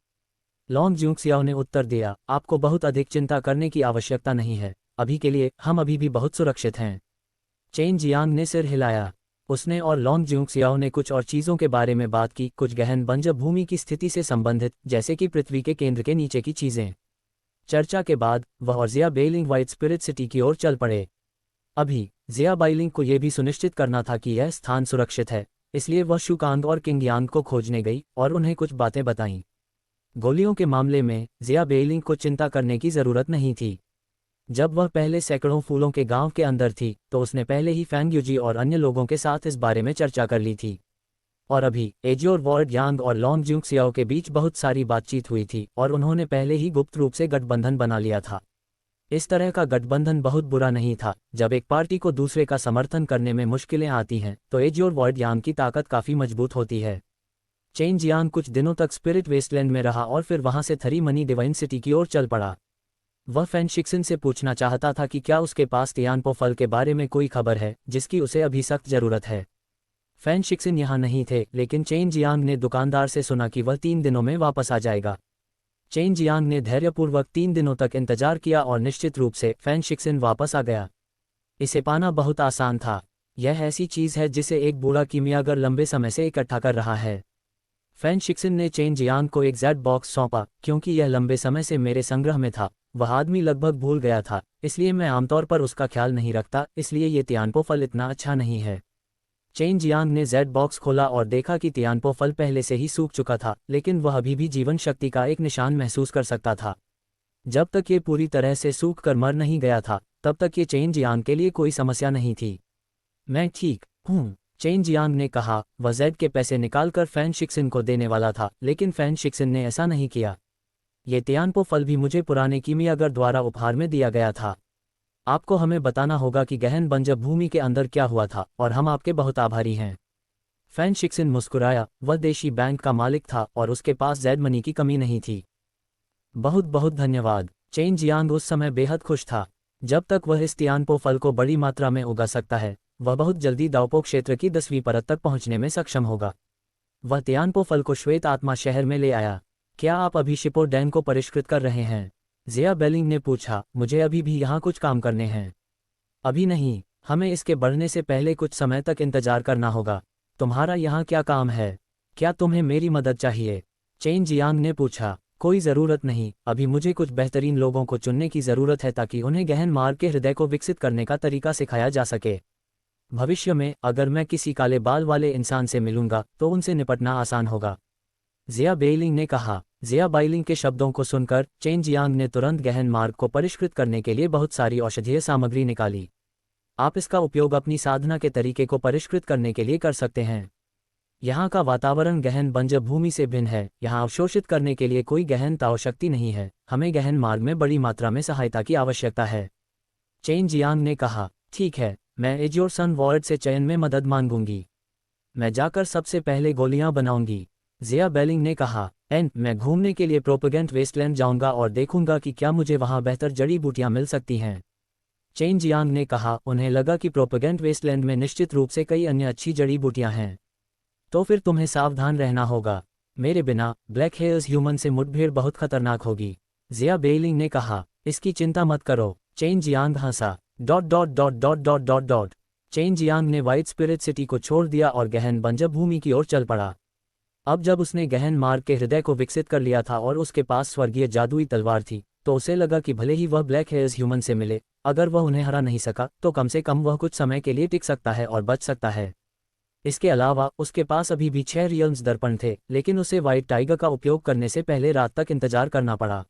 लॉन्ग जूक्सियाओ ने उत्तर दिया, आपको बहुत अधिक चिंता करने की आवश्यकता नहीं है। अभी के लिए हम अभी भी बहुत सुरक्षित हैं। चेन जियांग ने सिर हिलाया। उसने और लॉन्ग जूक्सियाओ ने कुछ और चीज़ों के बारे में बात की, कुछ गहन बंजर भूमि की स्थिति से संबंधित, जैसे कि पृथ्वी के केंद्र के नीचे की चीज़ें। चर्चा के बाद वह और जिया बेइलिंग व्हाइट स्पिरिट सिटी की ओर चल पड़े। अभी जिया बेइलिंग को यह भी सुनिश्चित करना था कि यह स्थान सुरक्षित है, इसलिए वह शुकांग और किंगयांग को खोजने गई और उन्हें कुछ बातें बताईं। गोलियों के मामले में जिया बेइलिंग को चिंता करने की ज़रूरत नहीं थी। जब वह पहले सैकड़ों फूलों के गांव के अंदर थी, तो उसने पहले ही फैंग यूजी और अन्य लोगों के साथ इस बारे में चर्चा कर ली थी। और अभी एजियोर वॉर्ड यांग और लॉन्ग जूक्सियाओ के बीच बहुत सारी बातचीत हुई थी और उन्होंने पहले ही गुप्त रूप से गठबंधन बना लिया था। इस तरह का गठबंधन बहुत बुरा नहीं था। जब एक पार्टी को दूसरे का समर्थन करने में मुश्किलें आती हैं, तो एजियोर वॉर्ड यांग की ताकत काफ़ी मजबूत होती है। चेन जियांग कुछ दिनों तक स्पिरिट वेस्टलैंड में रहा और फिर वहां से थरी मनी डिवाइन सिटी की ओर चल पड़ा। वह फैन शिक्सन से पूछना चाहता था कि क्या उसके पास तियानपो फल के बारे में कोई खबर है, जिसकी उसे अभी सख्त ज़रूरत है। फैन शिक्सन यहाँ नहीं थे, लेकिन चेन जियांग ने दुकानदार से सुना कि वह 3 दिनों में वापस आ जाएगा। चेन जियांग ने धैर्यपूर्वक 3 दिनों तक इंतजार किया और निश्चित रूप से फैन शिक्सन वापस आ गया। इसे पाना बहुत आसान था। यह ऐसी चीज़ है जिसे एक बूढ़ा कीमियागर लंबे समय से इकट्ठा कर रहा है। फैन शिक्सन ने चेन जियांग को एक जेड बॉक्स सौंपा, क्योंकि यह लंबे समय से मेरे संग्रह में था। वह आदमी लगभग भूल गया था, इसलिए मैं आमतौर पर उसका ख्याल नहीं रखता, इसलिए ये तियानपो फल इतना अच्छा नहीं है। चेन जियांग ने जेड बॉक्स खोला और देखा कि तियानपो फल पहले से ही सूख चुका था, लेकिन वह अभी भी जीवन शक्ति का एक निशान महसूस कर सकता था। जब तक ये पूरी तरह से सूख कर मर नहीं गया था, तब तक ये चेन जियांग के लिए कोई समस्या नहीं थी। मैं ठीक हूँ, चेन जियांग ने कहा। वह जेड के पैसे निकालकर फैन शिक्सन को देने वाला था, लेकिन फैन शिक्सन ने ऐसा नहीं किया। ये तियानपो फल भी मुझे पुराने कीमियागर द्वारा उपहार में दिया गया था। आपको हमें बताना होगा कि गहन बंजर भूमि के अंदर क्या हुआ था, और हम आपके बहुत आभारी हैं। फैन शिक्सन मुस्कुराया। वह देशी बैंक का मालिक था और उसके पास जेड मनी की कमी नहीं थी। बहुत बहुत धन्यवाद। चेन जियांग उस समय बेहद खुश था। जब तक वह इस तियानपो फल को बड़ी मात्रा में उगा सकता है, वह बहुत जल्दी दाओपो क्षेत्र की 10वीं परत तक पहुंचने में सक्षम होगा। वह तियानपो फल को श्वेत आत्मा शहर में ले आया। क्या आप अभी शिपो डैम को परिष्कृत कर रहे हैं? जिया बेलिंग ने पूछा। मुझे अभी भी यहाँ कुछ काम करने हैं। अभी नहीं, हमें इसके बढ़ने से पहले कुछ समय तक इंतजार करना होगा। तुम्हारा यहाँ क्या काम है? क्या तुम्हें मेरी मदद चाहिए? चेन जियांग ने पूछा। कोई ज़रूरत नहीं, अभी मुझे कुछ बेहतरीन लोगों को चुनने की ज़रूरत है ताकि उन्हें गहन मार्ग के हृदय को विकसित करने का तरीका सिखाया जा सके। भविष्य में अगर मैं किसी काले बाल वाले इंसान से मिलूंगा तो उनसे निपटना आसान होगा, जिया बेइलिंग ने कहा। जिया बाइलिंग के शब्दों को सुनकर चेन जियांग ने तुरंत गहन मार्ग को परिष्कृत करने के लिए बहुत सारी औषधीय सामग्री निकाली। आप इसका उपयोग अपनी साधना के तरीके को परिष्कृत करने के लिए कर सकते हैं। यहाँ का वातावरण गहन बंजर भूमि से भिन्न है। यहाँ अवशोषित करने के लिए कोई गहन ताओ शक्ति नहीं है। हमें गहन मार्ग में बड़ी मात्रा में सहायता की आवश्यकता है, चेन जियांग ने कहा। ठीक है, मैं एज्योर सन वॉर्ड से चयन में मदद मांगूंगी। मैं जाकर सबसे पहले गोलियां बनाऊंगी, जिया बेलिंग ने कहा। मैं घूमने के लिए प्रोपेगेंट वेस्टलैंड जाऊंगा और देखूंगा कि क्या मुझे वहां बेहतर जड़ी बूटियां मिल सकती हैं, चेन जियांग ने कहा। उन्हें लगा कि प्रोपेगेंट वेस्टलैंड में निश्चित रूप से कई अन्य अच्छी जड़ी बूटियां हैं। तो फिर तुम्हें सावधान रहना होगा। मेरे बिना ब्लैक हेयर्स ह्यूमन से मुठभेड़ बहुत खतरनाक होगी, जिया बेइलिंग ने कहा। इसकी चिंता मत करो, चेन जियांग हंसा। चेन जियांग ने व्हाइट स्पिरिट सिटी को छोड़ दिया और गहन बंजर भूमि की ओर चल पड़ा। अब जब उसने गहन मार्ग के हृदय को विकसित कर लिया था और उसके पास स्वर्गीय जादुई तलवार थी, तो उसे लगा कि भले ही वह ब्लैक हेयर्स ह्यूमन से मिले, अगर वह उन्हें हरा नहीं सका तो कम से कम वह कुछ समय के लिए टिक सकता है और बच सकता है। इसके अलावा उसके पास अभी भी 6 रियल्म्स दर्पण थे, लेकिन उसे व्हाइट टाइगर का उपयोग करने से पहले रात तक इंतजार करना पड़ा।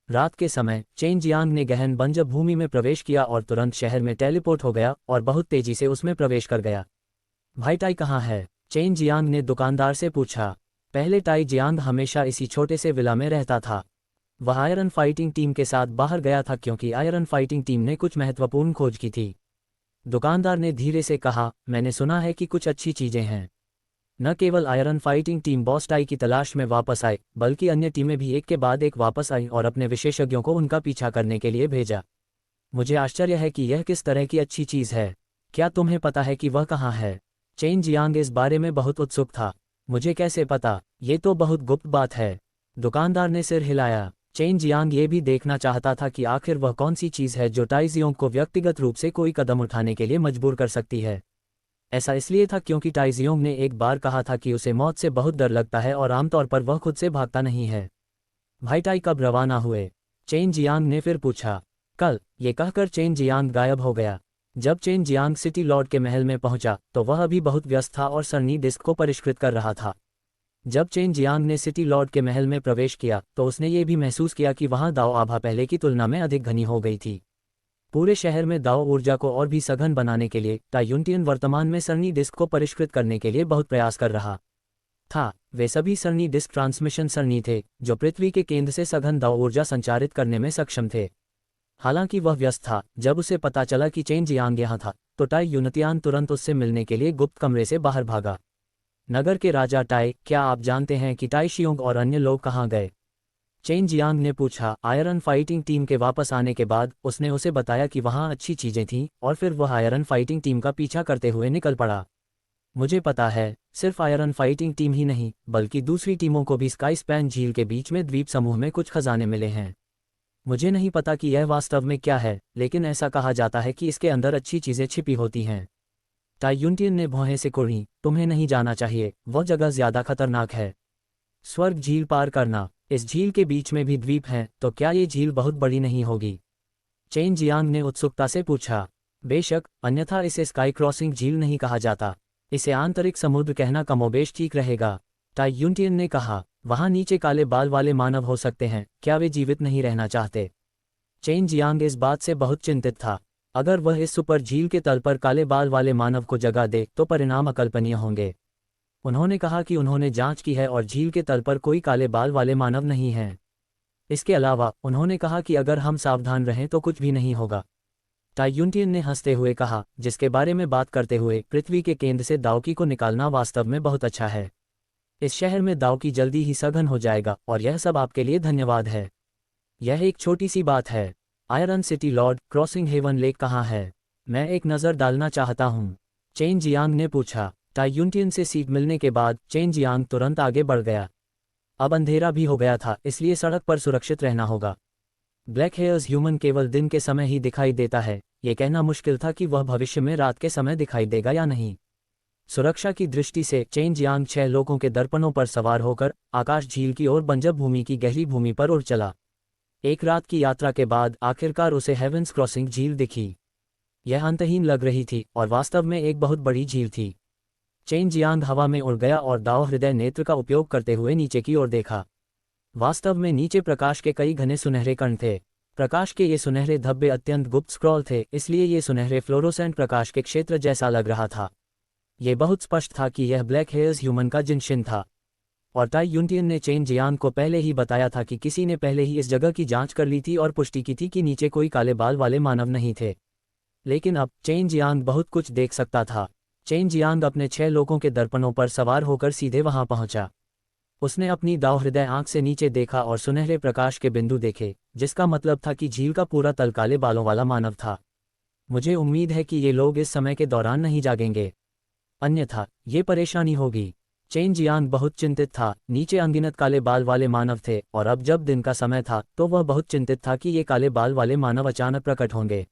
रात के समय चेन जियांग ने गहन बंजर भूमि में प्रवेश किया और तुरंत शहर में टेलीपोर्ट हो गया और बहुत तेजी से उसमें प्रवेश कर गया। भाई टाई कहाँ है? चेन जियांग ने दुकानदार से पूछा। पहले टाई जियांग हमेशा इसी छोटे से विला में रहता था। वह आयरन फाइटिंग टीम के साथ बाहर गया था क्योंकि आयरन फाइटिंग टीम ने कुछ महत्वपूर्ण खोज की थी। दुकानदार ने धीरे से कहा। मैंने सुना है कि कुछ अच्छी चीजें हैं। न केवल iron fighting team boss tie की तलाश में वापस आए, बल्कि अन्य टीमें भी एक के बाद एक वापस आई और अपने विशेषज्ञों को उनका पीछा करने के लिए भेजा। मुझे आश्चर्य है कि यह किस तरह की अच्छी चीज़ है। क्या तुम्हें पता है कि वह कहाँ है? चेन जियांग इस बारे में बहुत उत्सुक था। मुझे कैसे पता? ये तो बहुत गुप्त बात है, दुकानदार ने सिर हिलाया। चेन जियांग ये भी देखना चाहता था कि आखिर वह कौन सी चीज़ है जो टाई जियोंग को व्यक्तिगत रूप से कोई कदम उठाने के लिए मजबूर कर सकती है। ऐसा इसलिए था क्योंकि टाई जियोंग ने एक बार कहा था कि उसे मौत से बहुत डर लगता है और आमतौर पर वह खुद से भागता नहीं है। भाई टाई कब रवाना हुए? चेन जियांग ने फिर पूछा। कल, ये कहकर चेन जियांग गायब हो गया। जब चेन जियांग सिटी लॉर्ड के महल में पहुंचा तो वह अभी बहुत व्यस्त था और सरनी डिस्क को परिष्कृत कर रहा था। जब चेन जियांग ने सिटी लॉर्ड के महल में प्रवेश किया तो उसने ये भी महसूस किया कि वहां दाओ आभा पहले की तुलना में अधिक घनी हो गई थी। पूरे शहर में दाओ ऊर्जा को और भी सघन बनाने के लिए टायुनटियन वर्तमान में सरनी डिस्क को परिष्कृत करने के लिए बहुत प्रयास कर रहा था। वे सभी सरनी डिस्क ट्रांसमिशन सरनी थे जो पृथ्वी के केंद्र से सघन दाओ ऊर्जा संचारित करने में सक्षम थे। हालांकि वह व्यस्त था। जब उसे पता चला कि चेन जियांग यहाँ था तो टाई यूनतियान तुरंत उससे मिलने के लिए गुप्त कमरे से बाहर भागा। नगर के राजा टाई, क्या आप जानते हैं कि टाई शियोंग और अन्य लोग कहाँ गए? चेन जियांग ने पूछा। आयरन फाइटिंग टीम के वापस आने के बाद उसने उसे बताया कि वहाँ अच्छी चीजें थीं और फिर वह आयरन फाइटिंग टीम का पीछा करते हुए निकल पड़ा। मुझे पता है, सिर्फ आयरन फाइटिंग टीम ही नहीं बल्कि दूसरी टीमों को भी स्काई स्पैन झील के बीच में द्वीप समूह में कुछ खजाने मिले हैं। मुझे नहीं पता कि यह वास्तव में क्या है, लेकिन ऐसा कहा जाता है कि इसके अंदर अच्छी चीज़ें छिपी होती हैं। टाई यूनटियन ने भौहें से कुढ़ी, तुम्हें नहीं जाना चाहिए, वह जगह ज़्यादा खतरनाक है। स्वर्ग झील पार करना, इस झील के बीच में भी द्वीप हैं, तो क्या ये झील बहुत बड़ी नहीं होगी? चेन जियांग ने उत्सुकता से पूछा। बेशक, अन्यथा इसे स्काई क्रॉसिंग झील नहीं कहा जाता। इसे आंतरिक समुद्र कहना कमोबेश ठीक रहेगा। टाई यूनटियन ने कहा, वहाँ नीचे काले बाल वाले मानव हो सकते हैं, क्या वे जीवित नहीं रहना चाहते? चेन जियांग इस बात से बहुत चिंतित था। अगर वह इस सुपर झील के तल पर काले बाल वाले मानव को जगह दे तो परिणाम अकल्पनीय होंगे। उन्होंने कहा कि उन्होंने जांच की है और झील के तल पर कोई काले बाल वाले मानव नहीं हैं। इसके अलावा उन्होंने कहा कि अगर हम सावधान रहें तो कुछ भी नहीं होगा। टाई यूनटियन ने हंसते हुए कहा, जिसके बारे में बात करते हुए पृथ्वी के केंद्र से दाओकी को निकालना वास्तव में बहुत अच्छा है। इस शहर में दाओकी जल्दी ही सघन हो जाएगा और यह सब आपके लिए धन्यवाद है। यह एक छोटी सी बात है। Iron city lord, crossing haven lake कहाँ है? मैं एक नज़र डालना चाहता हूँ, चेन जियांग ने पूछा। टाई यूनटियन से सीट मिलने के बाद चेन जियांग तुरंत आगे बढ़ गया। अब अंधेरा भी हो गया था, इसलिए सड़क पर सुरक्षित रहना होगा। ब्लैक हेयर्स ह्यूमन केवल दिन के समय ही दिखाई देता है, ये कहना मुश्किल था कि वह भविष्य में रात के समय दिखाई देगा या नहीं। सुरक्षा की दृष्टि से चेन जियांग 6 लोगों के दर्पणों पर सवार होकर आकाश झील की ओर बंजर भूमि की गहरी भूमि पर उड़ चला। एक रात की यात्रा के बाद आखिरकार उसे हेवेंस क्रॉसिंग झील दिखी। यह अंतहीन लग रही थी और वास्तव में एक बहुत बड़ी झील थी। चेन जियांग हवा में उड़ गया और दाओ हृदय नेत्र का उपयोग करते हुए नीचे की ओर देखा। वास्तव में नीचे प्रकाश के कई घने सुनहरे कण थे। प्रकाश के ये सुनहरे धब्बे अत्यंत गुप्त स्क्रॉल थे, इसलिए ये सुनहरे फ्लोरोसेंट प्रकाश के क्षेत्र जैसा लग रहा था। ये बहुत स्पष्ट था कि यह ब्लैक हेयर्स ह्यूमन का जिनशिन था। और टाई यूनटियन ने चेन जियांग को पहले ही बताया था कि किसी ने पहले ही इस जगह की जांच कर ली थी और पुष्टि की थी कि नीचे कोई काले बाल वाले मानव नहीं थे। लेकिन अब चेन जियांग बहुत कुछ देख सकता था। चेन जियांग अपने 6 लोगों के दर्पणों पर सवार होकर सीधे वहां पहुंचा। उसने अपनी दाव हृदय आंख से नीचे देखा और सुनहरे प्रकाश के बिंदु देखे, जिसका मतलब था कि झील का पूरा तल काले बालों वाला मानव था। मुझे उम्मीद है कि ये लोग इस समय के दौरान नहीं जागेंगे, अन्यथा ये परेशानी होगी। चेन जियांग बहुत चिंतित था। नीचे अनगिनत काले बाल वाले मानव थे और अब जब दिन का समय था तो वह बहुत चिंतित था कि ये काले बाल वाले मानव अचानक प्रकट होंगे।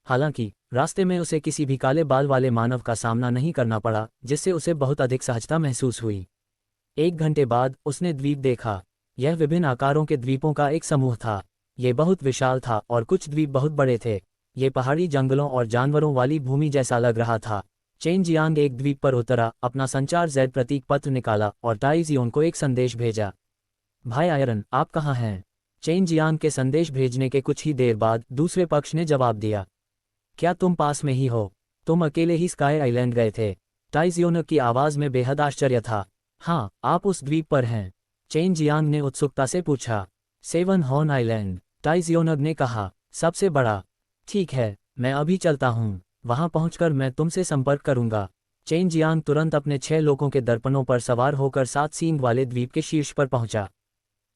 हालांकि रास्ते में उसे किसी भी काले बाल वाले मानव का सामना नहीं करना पड़ा, जिससे उसे बहुत अधिक सहजता महसूस हुई। 1 घंटे बाद उसने द्वीप देखा। यह विभिन्न आकारों के द्वीपों का एक समूह था। ये बहुत विशाल था और कुछ द्वीप बहुत बड़े थे। ये पहाड़ी जंगलों और जानवरों वाली भूमि जैसा लग रहा था। चेन जियांग एक द्वीप पर उतरा, अपना संचार जेड प्रतीक पत्र निकाला और टाई जियोन को एक संदेश भेजा। भाई आयरन, आप कहाँ हैं? चेन जियांग के संदेश भेजने के कुछ ही देर बाद दूसरे पक्ष ने जवाब दिया। क्या तुम पास में ही हो? तुम अकेले ही स्काई आइलैंड गए थे? टाई जियोन की आवाज़ में बेहद आश्चर्य था। हाँ, आप उस द्वीप पर हैं? चेन जियांग ने उत्सुकता से पूछा। 7 हॉर्न आइलैंड, टाई जियोनग ने कहा, सबसे बड़ा। ठीक है, मैं अभी चलता हूँ, वहां पहुंचकर मैं तुमसे संपर्क करूंगा। चेन जियांग तुरंत अपने 6 लोगों के दर्पणों पर सवार होकर 7 सींग वाले द्वीप के शीर्ष पर पहुंचा।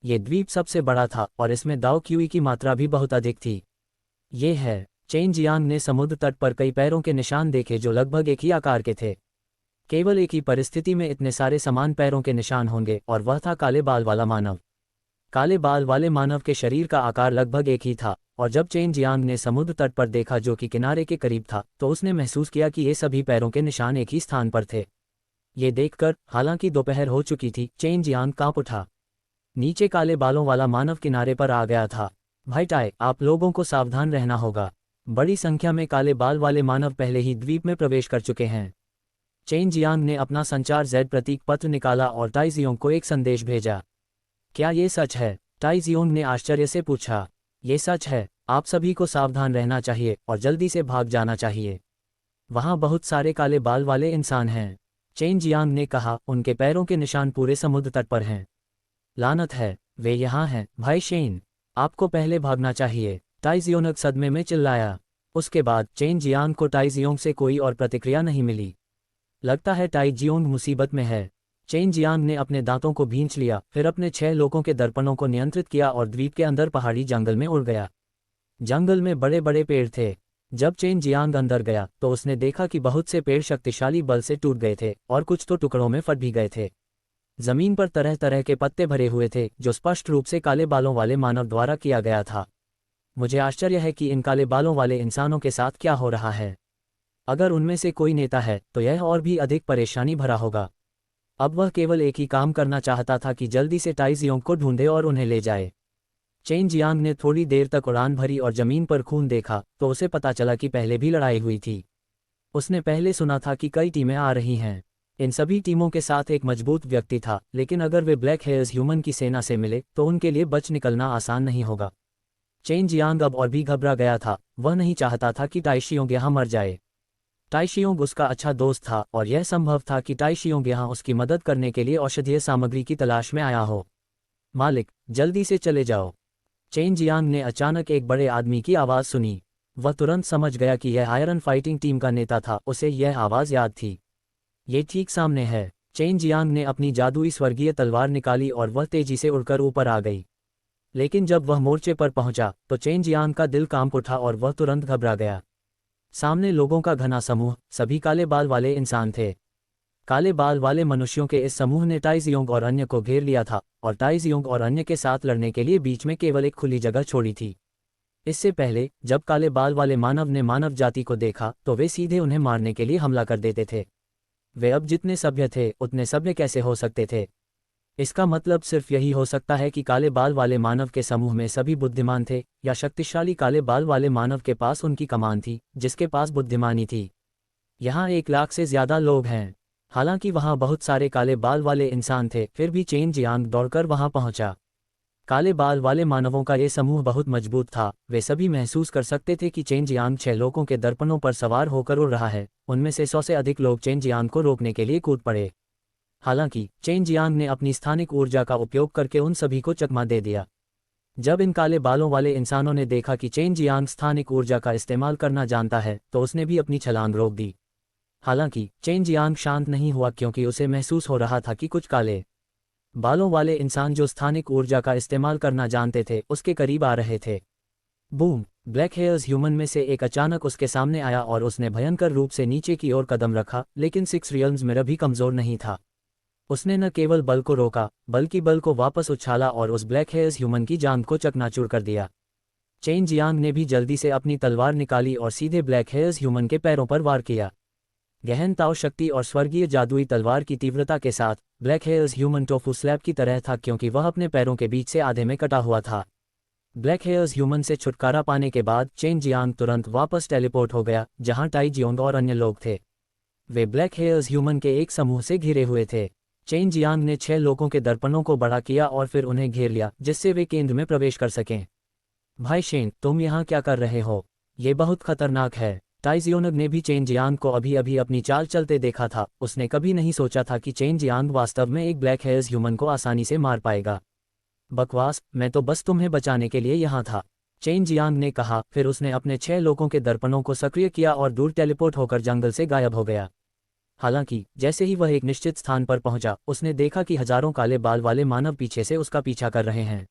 ये द्वीप सबसे बड़ा था और इसमें दाओ क्यूई की मात्रा भी बहुत अधिक थी। ये है। चेन जियांग ने समुद्र तट पर कई पैरों के निशान देखे जो लगभग एक ही आकार के थे। केवल एक ही परिस्थिति में इतने सारे समान पैरों के निशान होंगे और वह था काले बाल वाला मानव। काले बाल वाले मानव के शरीर का आकार लगभग एक ही था और जब चेन जियांग ने समुद्र तट पर देखा जो कि किनारे के करीब था तो उसने महसूस किया कि ये सभी पैरों के निशान एक ही स्थान पर थे। ये देखकर, हालांकि दोपहर हो चुकी थी, चेन जियांग कांप उठा। नीचे काले बालों वाला मानव किनारे पर आ गया था। भाई टाई, आप लोगों को सावधान रहना होगा। बड़ी संख्या में काले बाल वाले मानव पहले ही द्वीप में प्रवेश कर चुके हैं। चेन जियांग ने अपना संचार जेड प्रतीक पत्र निकाला और टाई जियोंग को एक संदेश भेजा। क्या ये सच है? टाई जियोंग ने आश्चर्य से पूछा। ये सच है, आप सभी को सावधान रहना चाहिए और जल्दी से भाग जाना चाहिए। वहाँ बहुत सारे काले बाल वाले इंसान हैं। चेन जियांग ने कहा, उनके पैरों के निशान पूरे समुद्र तट पर हैं। लानत है, वे यहाँ हैं। भाई शेन, आपको पहले भागना चाहिए, टाई जियोंग सदमे में चिल्लाया। उसके बाद चेन जियांग को टाई जियोंग से कोई और प्रतिक्रिया नहीं मिली। लगता है टाई जियोंग मुसीबत में है। चेन जियांग ने अपने दांतों को भींच लिया, फिर अपने 6 लोगों के दर्पणों को नियंत्रित किया और द्वीप के अंदर पहाड़ी जंगल में उड़ गया। जंगल में बड़े बड़े पेड़ थे। जब चेन जियांग अंदर गया तो उसने देखा कि बहुत से पेड़ शक्तिशाली बल से टूट गए थे और कुछ तो टुकड़ों में फट भी गए थे। जमीन पर तरह तरह के पत्ते भरे हुए थे जो स्पष्ट रूप से काले बालों वाले मानव द्वारा किया गया था। मुझे आश्चर्य है कि इन काले बालों वाले इंसानों के साथ क्या हो रहा है। अगर उनमें से कोई नेता है तो यह और भी अधिक परेशानी भरा होगा। अब वह केवल एक ही काम करना चाहता था कि जल्दी से टाई जियोंग को ढूंढे और उन्हें ले जाए। चेन जियांग ने थोड़ी देर तक उड़ान भरी और जमीन पर खून देखा तो उसे पता चला कि पहले भी लड़ाई हुई थी। उसने पहले सुना था कि कई टीमें आ रही हैं। इन सभी टीमों के साथ एक मजबूत व्यक्ति था, लेकिन अगर वे ब्लैक हेयर्स ह्यूमन की सेना से मिले तो उनके लिए बच निकलना आसान नहीं होगा। चेन जियांग अब और भी घबरा गया था। वह नहीं चाहता था कि टाई शियोंग यहाँ मर जाए। टाई शियोंग उसका अच्छा दोस्त था और यह संभव था कि टाई शियोंग यहाँ उसकी मदद करने के लिए औषधीय सामग्री की तलाश में आया हो। मालिक, जल्दी से चले जाओ। चेन जियांग ने अचानक एक बड़े आदमी की आवाज़ सुनी। वह तुरंत समझ गया कि यह आयरन फाइटिंग टीम का नेता था। उसे यह आवाज़ याद थी। ये ठीक सामने है। चेन जियांग ने अपनी जादुई स्वर्गीय तलवार निकाली और वह तेजी से उड़कर ऊपर आ गई। लेकिन जब वह मोर्चे पर पहुंचा तो चेन जियांग का दिल कांप उठा और वह तुरंत घबरा गया। सामने लोगों का घना समूह, सभी काले बाल वाले इंसान थे। काले बाल वाले मनुष्यों के इस समूह ने टाई जियोंग और अन्य को घेर लिया था और टाई जियोंग और अन्य के साथ लड़ने के लिए बीच में केवल एक खुली जगह छोड़ी थी। इससे पहले जब काले बाल वाले मानव ने मानव जाति को देखा तो वे सीधे उन्हें मारने के लिए हमला कर देते थे। वे अब जितने सभ्य थे उतने सभ्य कैसे हो सकते थे? इसका मतलब सिर्फ यही हो सकता है कि काले बाल वाले मानव के समूह में सभी बुद्धिमान थे, या शक्तिशाली काले बाल वाले मानव के पास उनकी कमान थी जिसके पास बुद्धिमानी थी। यहाँ 1 लाख से ज्यादा लोग हैं। हालांकि वहाँ बहुत सारे काले बाल वाले इंसान थे, फिर भी चेन जियांग दौड़कर वहाँ पहुंचा। काले बाल वाले मानवों का ये समूह बहुत मजबूत था। वे सभी महसूस कर सकते थे कि चेन जियांग 6 लोगों के दर्पणों पर सवार होकर उड़ रहा है। उनमें से 100 से अधिक लोग चेन जियांग को रोकने के लिए कूद पड़े। हालांकि चेन जियांग ने अपनी स्थानिक ऊर्जा का उपयोग करके उन सभी को चकमा दे दिया। जब इन काले बालों वाले इंसानों ने देखा कि चेन जियांग स्थानिक ऊर्जा का इस्तेमाल करना जानता है तो उसने भी अपनी छलांग रोक दी। हालांकि चेन जियांग शांत नहीं हुआ क्योंकि उसे महसूस हो रहा था कि कुछ काले बालों वाले इंसान जो स्थानिक ऊर्जा का इस्तेमाल करना जानते थे उसके करीब आ रहे थे। बूम! ब्लैक हेयर्स ह्यूमन में से एक अचानक उसके सामने आया और उसने भयंकर रूप से नीचे की ओर कदम रखा, लेकिन 6 रियल्स मिरर भी कमजोर नहीं था। उसने न केवल बल को रोका बल्कि बल को वापस उछाला और उस ब्लैक हेयर्स ह्यूमन की जान को चकनाचूर कर दिया। चेन जियांग ने भी जल्दी से अपनी तलवार निकाली और सीधे ब्लैक हेयर्स ह्यूमन के पैरों पर वार किया। गहन ताओ शक्ति और स्वर्गीय जादुई तलवार की तीव्रता के साथ black hairs human tofu slab की तरह था क्योंकि वह अपने पैरों के बीच से आधे में कटा हुआ था। ब्लैक हेयर्स ह्यूमन से छुटकारा पाने के बाद चेन जियांग तुरंत वापस टेलीपोर्ट हो गया जहां टाई जियोंग और अन्य लोग थे। वे ब्लैक हेयर्स ह्यूमन के एक समूह से घिरे हुए थे। चेन जियांग ने 6 लोगों के दर्पणों को बड़ा किया और फिर उन्हें घेर लिया जिससे वे केंद्र में प्रवेश कर सकें। भाई शेन, तुम यहाँ क्या कर रहे हो? ये बहुत खतरनाक है। टाई जियोंग ने भी चेन जियांग को अभी अभी अपनी चाल चलते देखा था। उसने कभी नहीं सोचा था कि चेन जियांग वास्तव में एक ब्लैक हेयर्स ह्यूमन को आसानी से मार पाएगा। बकवास, मैं तो बस तुम्हें बचाने के लिए यहाँ था, चेन जियांग ने कहा। फिर उसने अपने 6 लोगों के दर्पणों को सक्रिय किया और दूर टेलीपोर्ट होकर जंगल से गायब हो गया। हालांकि जैसे ही वह एक निश्चित स्थान पर पहुंचा उसने देखा कि हजारों काले बाल वाले मानव पीछे से उसका पीछा कर रहे हैं।